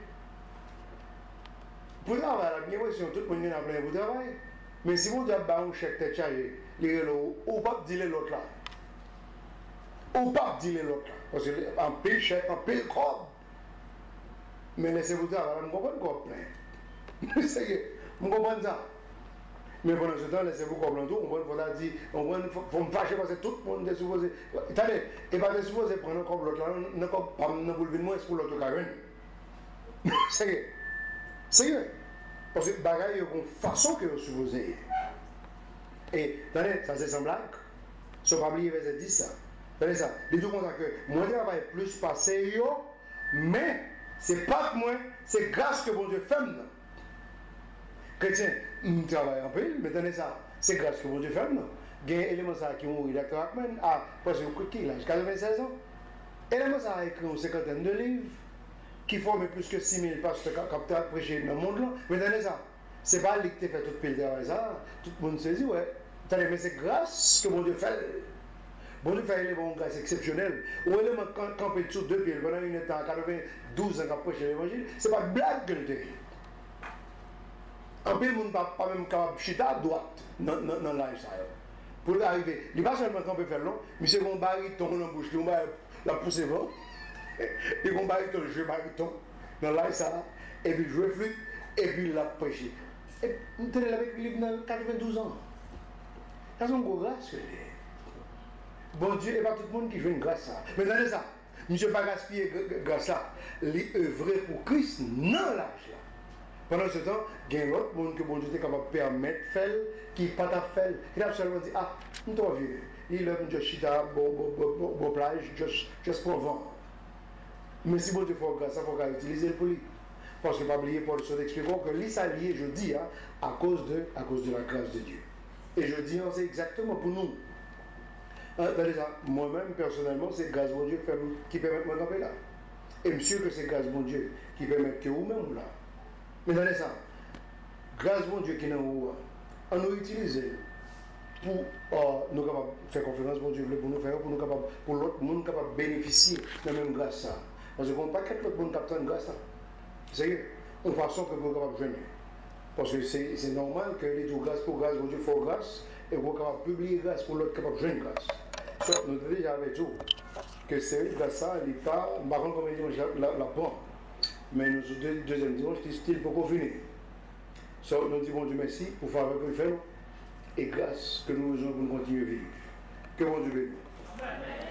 Speaker 1: Pour travailler, la bien question, tout le monde a plein pour travailler. Mais si vous avez un chèque de chargé, ou pas dire l'autre là. Ou pas dire l'autre là. Parce qu'en pile chèque, en pile corps. Mais laissez-vous travailler, je ne comprends pas corps plein. C'est que, je comprends ça. Mais pendant ce temps, laissez-vous comprendre tout. On va dire, faut me fâcher parce que tout le monde est supposé. Attendez, et pas de supposé prendre comme l'autre là, ne pas boulevard moins pour l'autre carène. C'est que. Parce que bagaille, il y a une façon que vous supposez. Et, attendez, ça c'est sans blague. Ce n'est pas oublier verset 10, ça. Attendez ça. Les deux comme ça que moi, je travaille plus passé, mais c'est pas que moi, c'est grâce que bon Dieu fait. Chrétien, nous travaillons un peu, mais attendez ça. C'est grâce que bon Dieu fait. Il y a des éléments qui ont eu l'acteur Ackman à, parce que qui l'âge 96 ans. Éléments ça a écrit une cinquantaine de livres qui forment plus que 6000 pasteurs qui ont prêché dans le monde là. Mais attendez ça. C'est pas lui qui fait tout le travail ça. Tout le monde se dit, ouais. Attendez, mais c'est grâce que bon Dieu fait. Bon Dieu fait une grâce exceptionnelle. Ou élément campé sur 2 pieds pendant une état 92 ans qui a prêché l'évangile, c'est pas blague que le fait. En plus, le monde pas même capable de chiter à droite dans l'âge ça. Pour arriver, il n'est pas seulement qu'on peut faire long, mais c'est qu'on bariton dans la bouche, on va la pousser vent, et qu'on bariton, je bariton dans l'âge ça, et puis je flûte, et puis la prêcher. Et nous tenons avec lui dans 92 ans. Ça c'est une grosse grâce. Bon Dieu, et pas tout le monde qui joue une grâce ça. Mais attendez ça, je ne suis pas gaspillé grâce ça, les œuvrer pour Christ dans l'âge là. Pendant ce temps, il y a un autre monde que bon Dieu est capable de permettre de faire, qui n'est pas à faire. Il a seulement dit, ah, nous t'en vieux. Il a juste chita, bon plage, juste pour vendre. Mais si bon Dieu fait grâce, il faut utiliser le pour lui. Parce que pas oublier Paul se expliquant que lui s'allier, je dis, hein, à cause de la grâce de Dieu. Et je dis, c'est exactement pour nous. Moi-même, personnellement, c'est grâce de Dieu qui permet de me camper là. Et monsieur que c'est grâce de Dieu qui permet que vous-même là. Mais dans ça, grâce à Dieu qui est en haut, on nous utilise pour nous capables de faire conférence pour Dieu, pour nous faire, pour l'autre monde capable de bénéficier de la même grâce. Parce qu'on n'a pas qu'être l'autre monde qui a une grâce. C'est une façon que vous êtes capable de gagner. Parce que c'est normal que les deux grâces pour grâce, Dieu faut grâce, et vous êtes capable de publier grâce pour l'autre capable de gagner grâce. So, nous avons déjà avec tout que c'est grâce ça, l'État, marrant comme il dit, la banque. Mais nous, deuxième dimanche, c'est style pour qu'on finisse. So, nous disons bon Dieu merci pour faire avec le fait et grâce que nous avons pour continuer à vivre. Que bon Dieu bénisse.